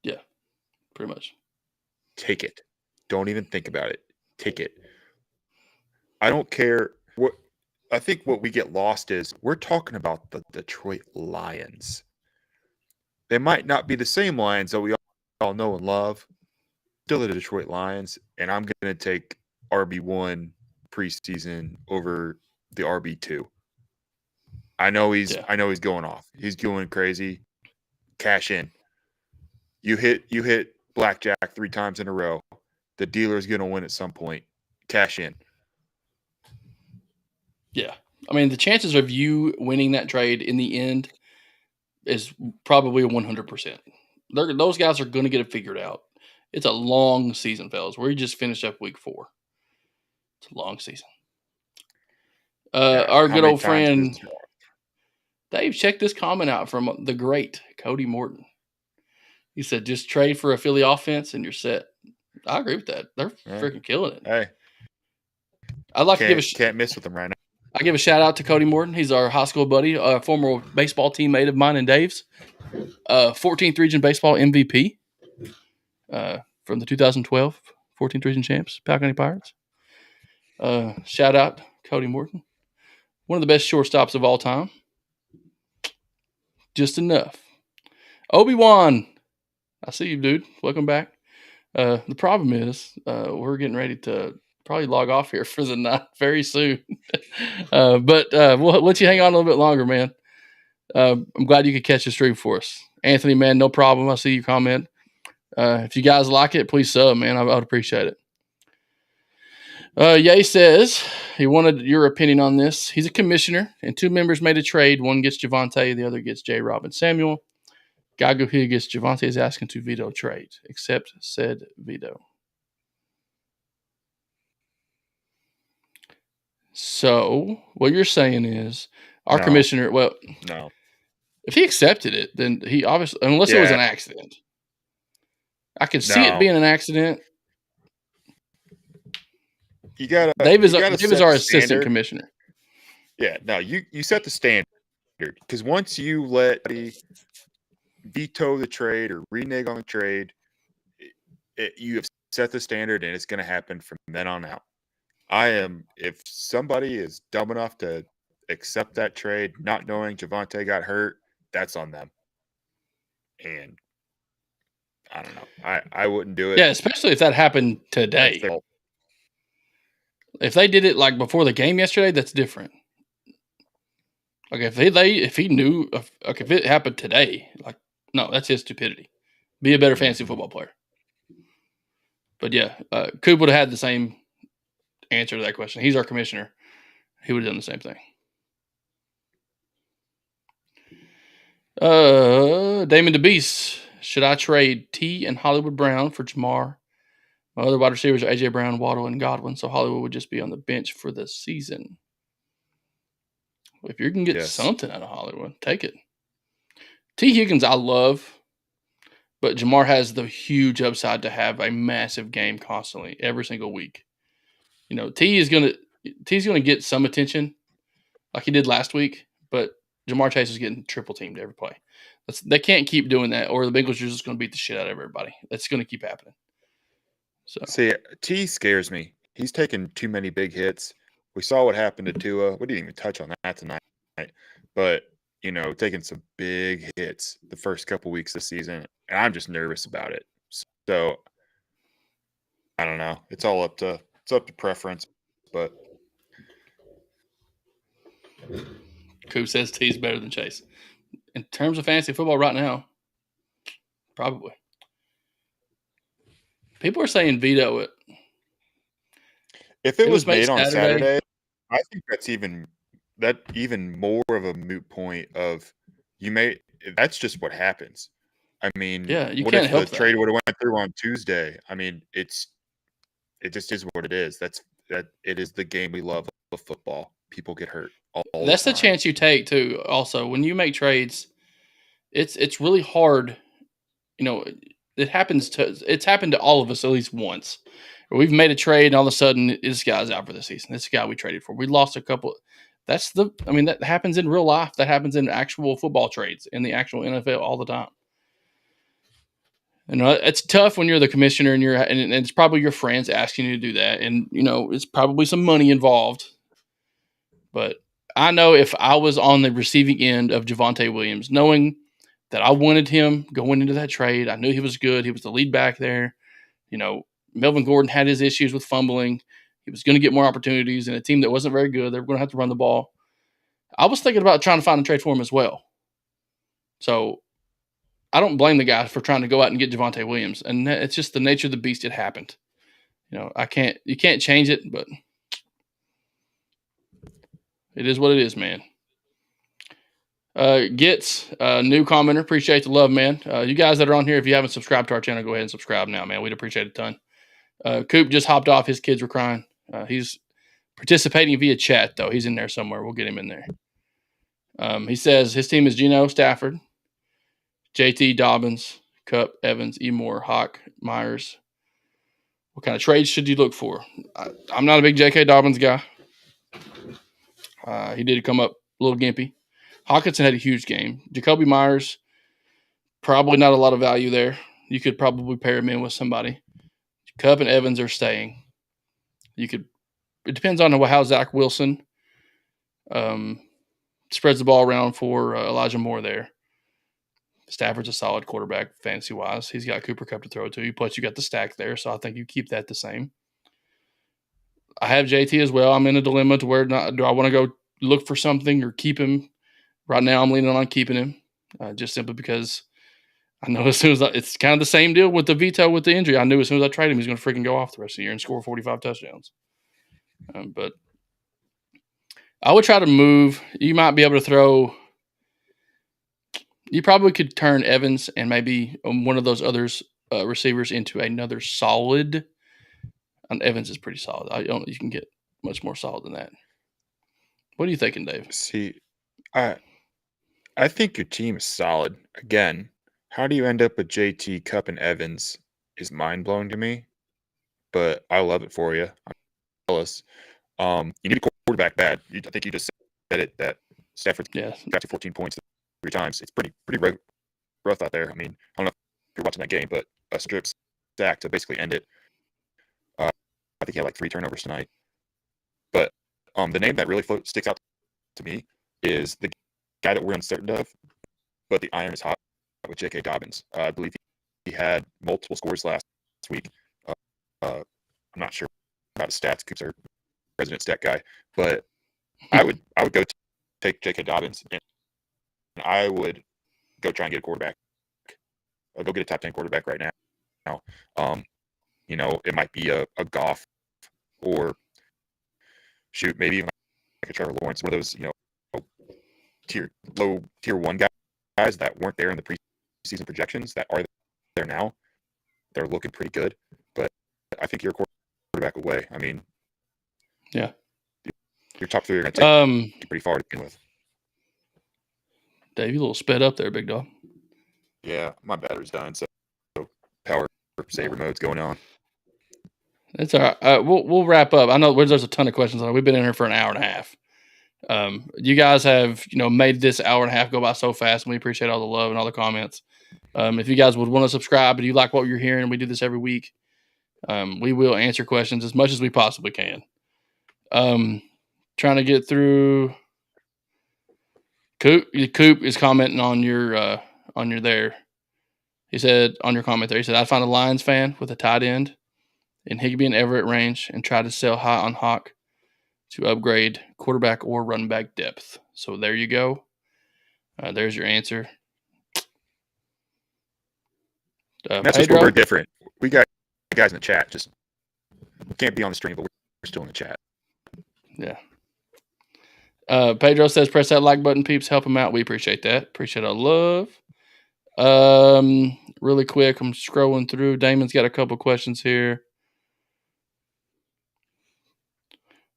Yeah, pretty much. Take it. Don't even think about it. Take it. I don't care what. I think what we get lost is we're talking about the Detroit Lions. They might not be the same Lions that we all know and love. Still the Detroit Lions, and I'm going to take RB1 preseason over the RB2. I know he's going off. He's going crazy. Cash in. You hit blackjack 3 times in a row. The dealer's going to win at some point. Cash in. Yeah. I mean, the chances of you winning that trade in the end is probably 100%. Those guys are going to get it figured out. It's a long season, fellas. We just finished up week 4. It's a long season. Our good old friend Dave, check this comment out from the great Cody Morton. He said, just trade for a Philly offense and you're set. I agree with that. They're freaking killing it. Hey. I'd like to can't miss with them right now. I give a shout out to Cody Morton. He's our high school buddy, a former baseball teammate of mine and Dave's. 14th Region Baseball MVP from the 2012 14th Region Champs, Powell County Pirates. Shout out Cody Morton. One of the best shortstops of all time. Just enough. Obi-Wan, I see you, dude. Welcome back. The problem is we're getting ready to probably log off here for the night very soon. But we'll let you hang on a little bit longer, man. I'm glad you could catch the stream for us. Anthony, man, no problem. I see your comment. If you guys like it, please sub, man. I would appreciate it. Ye says he wanted your opinion on this. He's a commissioner, and two members made a trade. One gets Javonte, the other gets J. Rob and Samuel. Gago here gets Javonte is asking to veto trade. Accept said veto. So what you're saying is our commissioner, well, no. If he accepted it, then he obviously, unless it was an accident. I could see it being an accident. Dave is our assistant commissioner. Yeah, no, you set the standard, because once you let the veto the trade or renege on the trade, you have set the standard, and it's going to happen from then on out. If somebody is dumb enough to accept that trade, not knowing Javonte got hurt, that's on them. And I don't know. I wouldn't do it. Yeah, especially if that happened today. If they did it like before the game yesterday, that's different. Like if he knew, if it happened today, like no, that's his stupidity. Be a better fantasy football player. But yeah, Coop would have had the same answer to that question. He's our commissioner. He would have done the same thing. Damon DeBeast. Should I trade T and Hollywood Brown for Jamar? My other wide receivers are A.J. Brown, Waddle, and Godwin, so Hollywood would just be on the bench for the season. If you can get something out of Hollywood, take it. T. Higgins, I love, but Jamar has the huge upside to have a massive game constantly, every single week. You know, T's gonna get some attention, like he did last week, but Jamar Chase is getting triple teamed every play. They can't keep doing that, or the Bengals are just going to beat the shit out of everybody. That's going to keep happening. So see, T scares me. He's taken too many big hits. We saw what happened to Tua. We didn't even touch on that tonight, but taking some big hits the first couple weeks of the season, and I'm just nervous about it. So I don't know. It's up to preference, but Coop says T's better than Chase. In terms of fantasy football right now, probably. People are saying veto it. If it was made on Saturday, I think that's even more of a moot point of that's just what happens. I mean, yeah, you what can't if help the trade would have went through on Tuesday? I mean, it just is what it is. It is the game we love of football. People get hurt all That's the time. The chance you take too. Also, when you make trades, it's really hard. It's happened to all of us at least once. We've made a trade, and all of a sudden, this guy's out for the season. This guy we traded for. We lost a couple. That happens in real life. That happens in actual football trades in the actual NFL all the time. It's tough when you're the commissioner and and it's probably your friends asking you to do that, and it's probably some money involved. But I know if I was on the receiving end of Javonte Williams, knowing that I wanted him going into that trade, I knew he was good. He was the lead back there. Melvin Gordon had his issues with fumbling. He was going to get more opportunities in a team that wasn't very good. They were going to have to run the ball. I was thinking about trying to find a trade for him as well. So I don't blame the guy for trying to go out and get Javonte Williams. And it's just the nature of the beast. It happened. You can't change it, but it is what it is, man. Gets new commenter. Appreciate the love, man. You guys that are on here, if you haven't subscribed to our channel, go ahead and subscribe now, man. We'd appreciate it a ton. Coop just hopped off. His kids were crying. He's participating via chat, though. He's in there somewhere. We'll get him in there. He says his team is Geno, Stafford, JT, Dobbins, Cup, Evans, Emore, Hawk, Myers. What kind of trades should you look for? I'm not a big J.K. Dobbins guy. He did come up a little gimpy. Hawkinson had a huge game. Jacoby Myers, probably not a lot of value there. You could probably pair him in with somebody. Cup and Evans are staying. It depends on how Zach Wilson spreads the ball around for Elijah Moore there. Stafford's a solid quarterback fantasy-wise. He's got Cooper Kupp to throw to. Plus, you got the stack there, so I think you keep that the same. I have JT as well. I'm in a dilemma to where do I want to go look for something or keep him? Right now, I'm leaning on keeping him, just simply because I know as soon as it's kind of the same deal with the veto with the injury. I knew as soon as I trade him, he's going to freaking go off the rest of the year and score 45 touchdowns. But I would try to move. You might be able to throw. You probably could turn Evans and maybe one of those others receivers into another solid. And Evans is pretty solid. I don't. You can get much more solid than that. What are you thinking, Dave? See, I think your team is solid. Again, how do you end up with JT, Cup, and Evans is mind blowing to me. But I love it for you. I'm jealous. You need a quarterback bad. I think you just said it that Stafford got to 14 points 3 times. It's pretty rough out there. I mean, I don't know if you're watching that game, but a strip sack to basically end it. I think he had like 3 turnovers tonight. But the name that really sticks out to me is the guy that we're uncertain of, but the iron is hot with J.K. Dobbins. I believe he had multiple scores last week. I'm not sure about his stats because our resident stat guy, but I would go take J.K. Dobbins and I would go try and get a quarterback. I'll go get a top 10 quarterback right now. It might be a Goff or shoot, maybe even like a Trevor Lawrence, one of those, low tier 1 guys that weren't there in the preseason projections that are there now. They're looking pretty good, but I think you're a quarterback away. I mean, yeah, your top 3 are going to take you pretty far to begin with. Dave, you a little sped up there, big dog. Yeah, my battery's dying, so power saver mode's going on. It's all right. We'll wrap up. I know there's a ton of questions on it. We've been in here for an hour and a half. You guys have made this hour and a half go by so fast, and we appreciate all the love and all the comments. If you guys would want to subscribe and you like what you're hearing, we do this every week. We will answer questions as much as we possibly can. Trying to get through. Coop is commenting on your there. He said on your comment there, he said, I'd find a Lions fan with a tight end in Higbee and Everett range and try to sell high on Hawk to upgrade quarterback or running back depth. So there you go. There's your answer. That's just where we're different. We got guys in the chat. Just can't be on the stream, but we're still in the chat. Yeah. Pedro says, press that like button, peeps. Help him out. We appreciate that. Appreciate our love. Really quick, I'm scrolling through. Damon's got a couple questions here.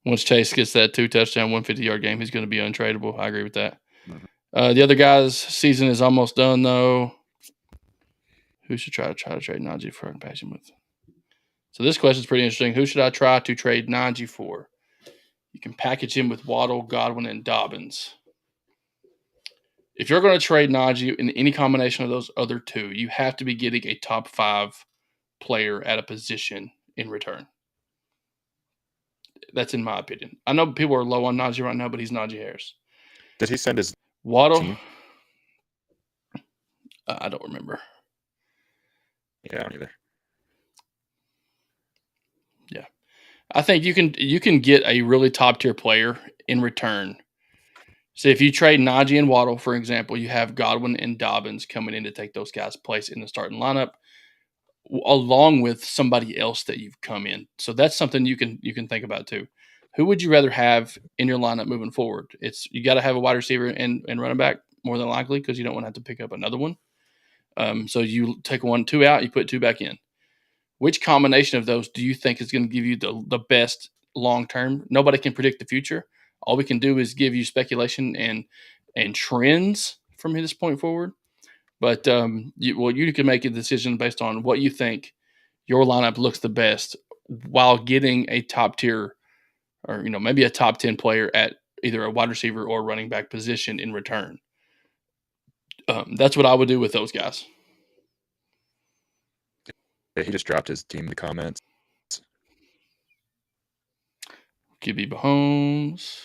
Once Chase gets that 2-touchdown, 150-yard game, he's going to be untradeable. I agree with that. Mm-hmm. The other guy's season is almost done, though. Who should try to trade Najee for and patch him with? So this question is pretty interesting. Who should I try to trade Najee for? You can package him with Waddle, Godwin, and Dobbins. If you're going to trade Najee in any combination of those other 2, you have to be getting a top 5 player at a position in return. That's in my opinion. I know people are low on Najee right now, but he's Najee Harris. Did he send his Waddle? team? I don't remember. Yeah, I don't either. Yeah. I think you can get a really top tier player in return. So if you trade Najee and Waddle, for example, you have Godwin and Dobbins coming in to take those guys' place in the starting lineup, along with somebody else that you've come in. So that's something you can think about too. Who would you rather have in your lineup moving forward? You got to have a wide receiver and running back more than likely because you don't want to have to pick up another one. So you take 1-2 out, you put 2 back in. Which combination of those do you think is going to give you the best long term? Nobody can predict the future. All we can do is give you speculation and trends from this point forward. But you can make a decision based on what you think your lineup looks the best while getting a top tier or maybe a top 10 player at either a wide receiver or running back position in return. That's what I would do with those guys. Yeah, he just dropped his team in the comments. QB Mahomes,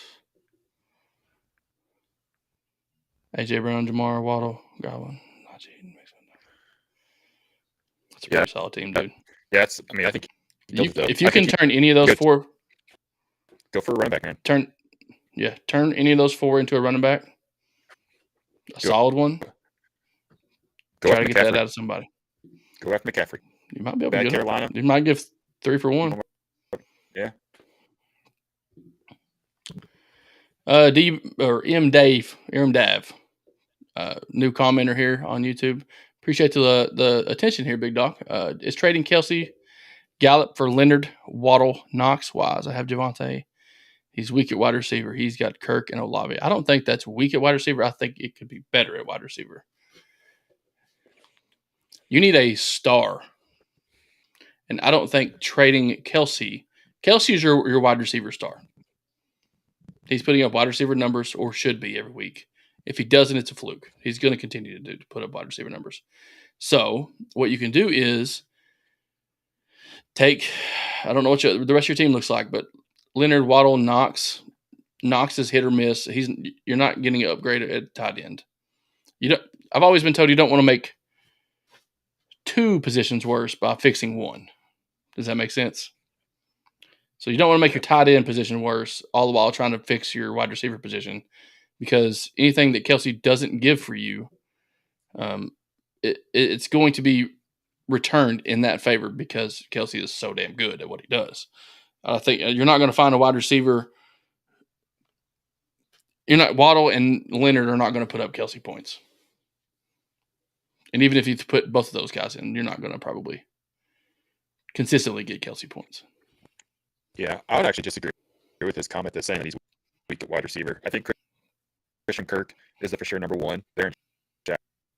AJ Brown, Jamar, Waddle, Godwin, Najee. That's a pretty solid team, dude. Yeah, I think if you can turn any of those 4, Go for a running back, man. Turn any of those 4 into a running back. A solid one. Go Try after to get that McCaffrey. out of somebody. Go after McCaffrey. You might be able to Bad get Carolina. You might give 3 for 1. Yeah. M Dav, new commenter here on YouTube. Appreciate the attention here, big dog. Is trading Kelsey, Gallup for Leonard, Waddle, Knox wise? I have Javonte. He's weak at wide receiver. He's got Kirk and Olave. I don't think that's weak at wide receiver. I think it could be better at wide receiver. You need a star. And I don't think trading Kelsey is your wide receiver star. He's putting up wide receiver numbers, or should be, every week. If he doesn't, it's a fluke. He's going to continue to put up wide receiver numbers. So what you can do is take, I don't know what the rest of your team looks like, but Leonard, Waddle, Knox. Knox is hit or miss. You're not getting an upgrade at tight end. I've always been told you don't want to make 2 positions worse by fixing 1. Does that make sense? So you don't want to make your tight end position worse, all the while trying to fix your wide receiver position, because anything that Kelsey doesn't give for you, it's going to be returned in that favor, because Kelsey is so damn good at what he does. I think you're not going to find a wide receiver. Waddle and Leonard are not going to put up Kelsey points. And even if you put both of those guys in, you're not going to probably consistently get Kelsey points. Yeah, I would actually disagree with his comment that's saying that he's weak at wide receiver. I think Christian Kirk is the for sure number 1 there in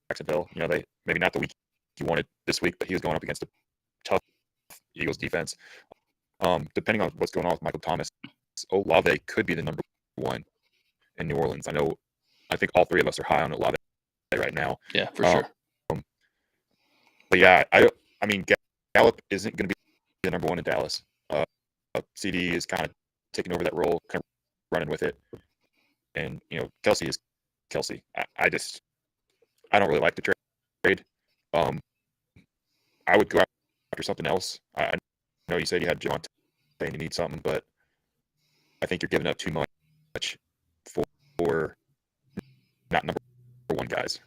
Jacksonville. They maybe not the week he wanted this week, but he was going up against a tough Eagles defense. Depending on what's going on with Michael Thomas, Olave could be the number 1 in New Orleans. I think all 3 of us are high on Olave right now. Yeah, for sure. But yeah, I mean, Gallup isn't going to be the number 1 in Dallas. CD is kind of taking over that role, kind of running with it. And, Kelsey is Kelsey. I don't really like the trade. I would go after something else. I know you said you had Javonte and you need something, but I think you're giving up too much for not number 1 guys.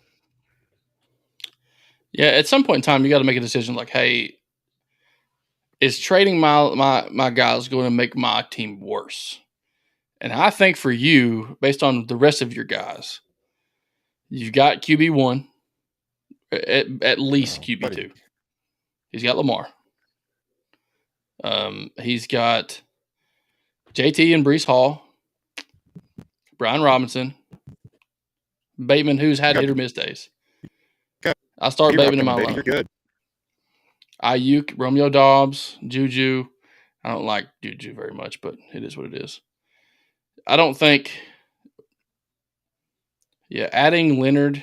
Yeah, at some point in time, you got to make a decision like, hey, is trading my guys going to make my team worse? And I think for you, based on the rest of your guys, you've got QB1, at least QB2. He's got Lamar. He's got JT and Breece Hall, Brian Robinson, Bateman, who's had hit or miss days. I start Bateman in my lineup. You're good. Ayuk, Romeo Dobbs, Juju. I don't like Juju very much, but it is what it is. I don't think. Yeah, adding Leonard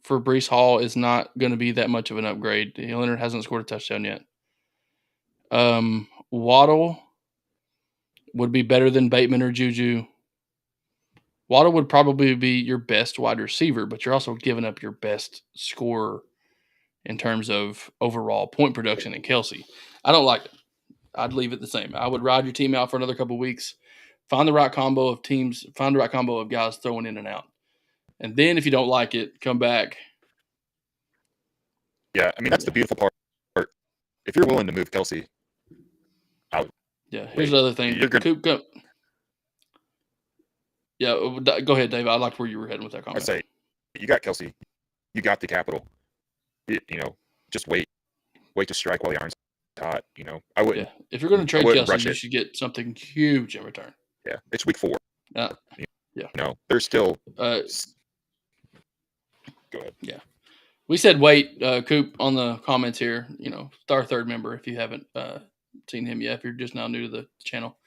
for Breece Hall is not going to be that much of an upgrade. Leonard hasn't scored a touchdown yet. Waddle would be better than Bateman or Juju. Waddle would probably be your best wide receiver, but you're also giving up your best scorer in terms of overall point production in Kelsey. I don't like it. I'd leave it the same. I would ride your team out for another couple of weeks. Find the right combo of teams. Find the right combo of guys throwing in and out. And then if you don't like it, come back. Yeah, I mean, that's the beautiful part. If you're willing to move Kelsey out. Yeah, here's the other thing. Yeah, go ahead, Dave. I liked where you were heading with that comment. I say, you got Kelsey. You got the capital. Just wait to strike while the iron's hot. I wouldn't. Yeah. If you're going to trade Kelsey, you should get something huge in return. Yeah, it's week 4. Yeah. There's still. Go ahead. Yeah, we said wait, Coop, on the comments here. Star third member if you haven't seen him yet. If you're just now new to the channel,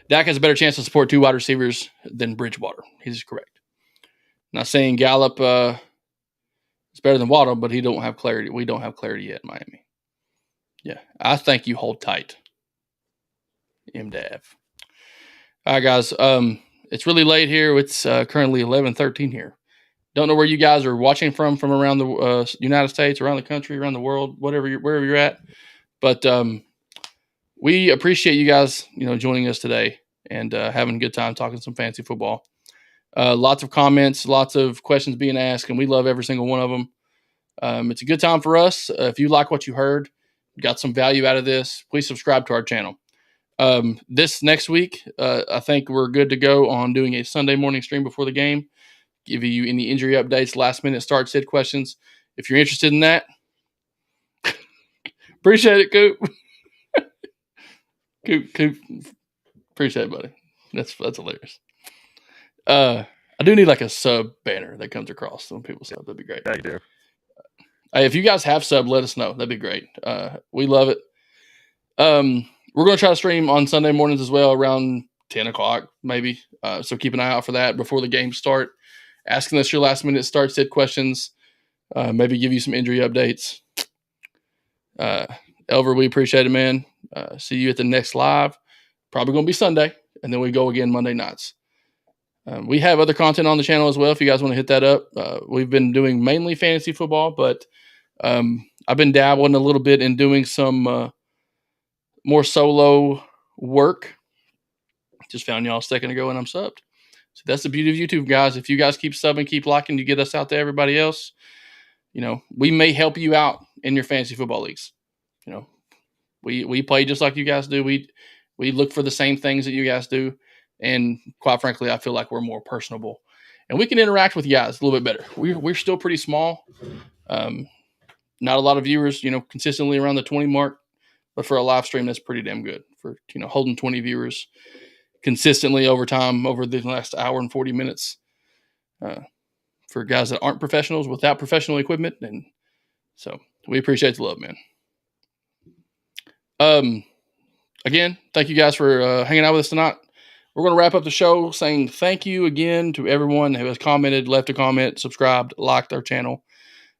Dak has a better chance to support 2 wide receivers than Bridgewater. He's correct. Not saying Gallup is better than Waddle, but he don't have clarity. We don't have clarity yet in Miami. Yeah, I think you hold tight, MDAV. All right, guys. It's really late here. It's currently 11:13 here. Don't know where you guys are watching from around the United States, around the country, around the world, wherever you're at. But we appreciate you guys, joining us today. and having a good time talking some fantasy football. Lots of comments, lots of questions being asked, and we love every single one of them. It's a good time for us. If you like what you heard, got some value out of this, please subscribe to our channel. This next week, I think we're good to go on doing a Sunday morning stream before the game, give you any injury updates, last minute start sit questions. If you're interested in that, appreciate it, Coop. Coop, appreciate it, buddy. That's hilarious. I do need like a sub banner that comes across when people sub. That'd be great. Yeah, you do. Hey, if you guys have sub, let us know. That'd be great. We love it. We're going to try to stream on Sunday mornings as well, around 10 o'clock maybe. So keep an eye out for that before the games start. Asking us your last minute start sit questions. Maybe give you some injury updates. Elver, we appreciate it, man. See you at the next live. Probably going to be Sunday, and then we go again Monday nights. We have other content on the channel as well if you guys want to hit that up. We've been doing mainly fantasy football, but I've been dabbling a little bit in doing some more solo work. Just found y'all a second ago and I'm subbed. So that's the beauty of YouTube, guys. If you guys keep subbing, keep liking, you get us out to everybody else. You know, we may help you out in your fantasy football leagues. You know, we play just like you guys do. We look for the same things that you guys do. And quite frankly, I feel like we're more personable. And we can interact with you guys a little bit better. We're still pretty small. Not a lot of viewers, you know, consistently around the 20 mark. But for a live stream, that's pretty damn good. For, you know, holding 20 viewers consistently over time, over the last hour and 40 minutes. For guys that aren't professionals without professional equipment. And so we appreciate the love, man. Again, thank you guys for hanging out with us tonight. We're going to wrap up the show saying thank you again to everyone who has commented, left a comment, subscribed, liked our channel.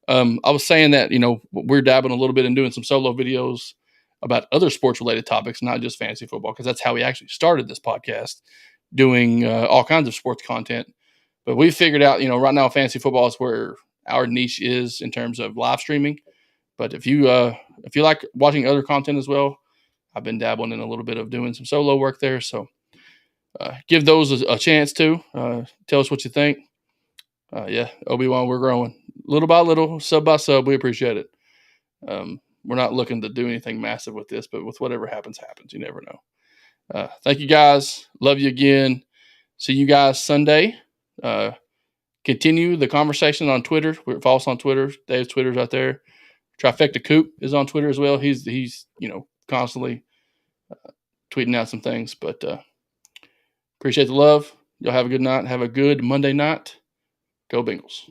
I was saying that, you know, we're dabbling a little bit in doing some solo videos about other sports related topics, not just fantasy football, because that's how we actually started this podcast, doing all kinds of sports content. But we figured out, you know, right now fantasy football is where our niche is in terms of live streaming. But if you like watching other content as well, I've been dabbling in a little bit of doing some solo work there. So give those a chance too. Tell us what you think. Yeah, Obi-Wan, we're growing little by little, sub by sub. We appreciate it. We're not looking to do anything massive with this, but with whatever happens. You never know. Thank you guys. Love you again. See you guys Sunday. Continue the conversation on Twitter. Follow us on Twitter. Dave's Twitter's out there. Trifecta Coop is on Twitter as well. He's you know, constantly tweeting out some things, but appreciate the love. Y'all have a good night. Have a good Monday night. Go Bengals.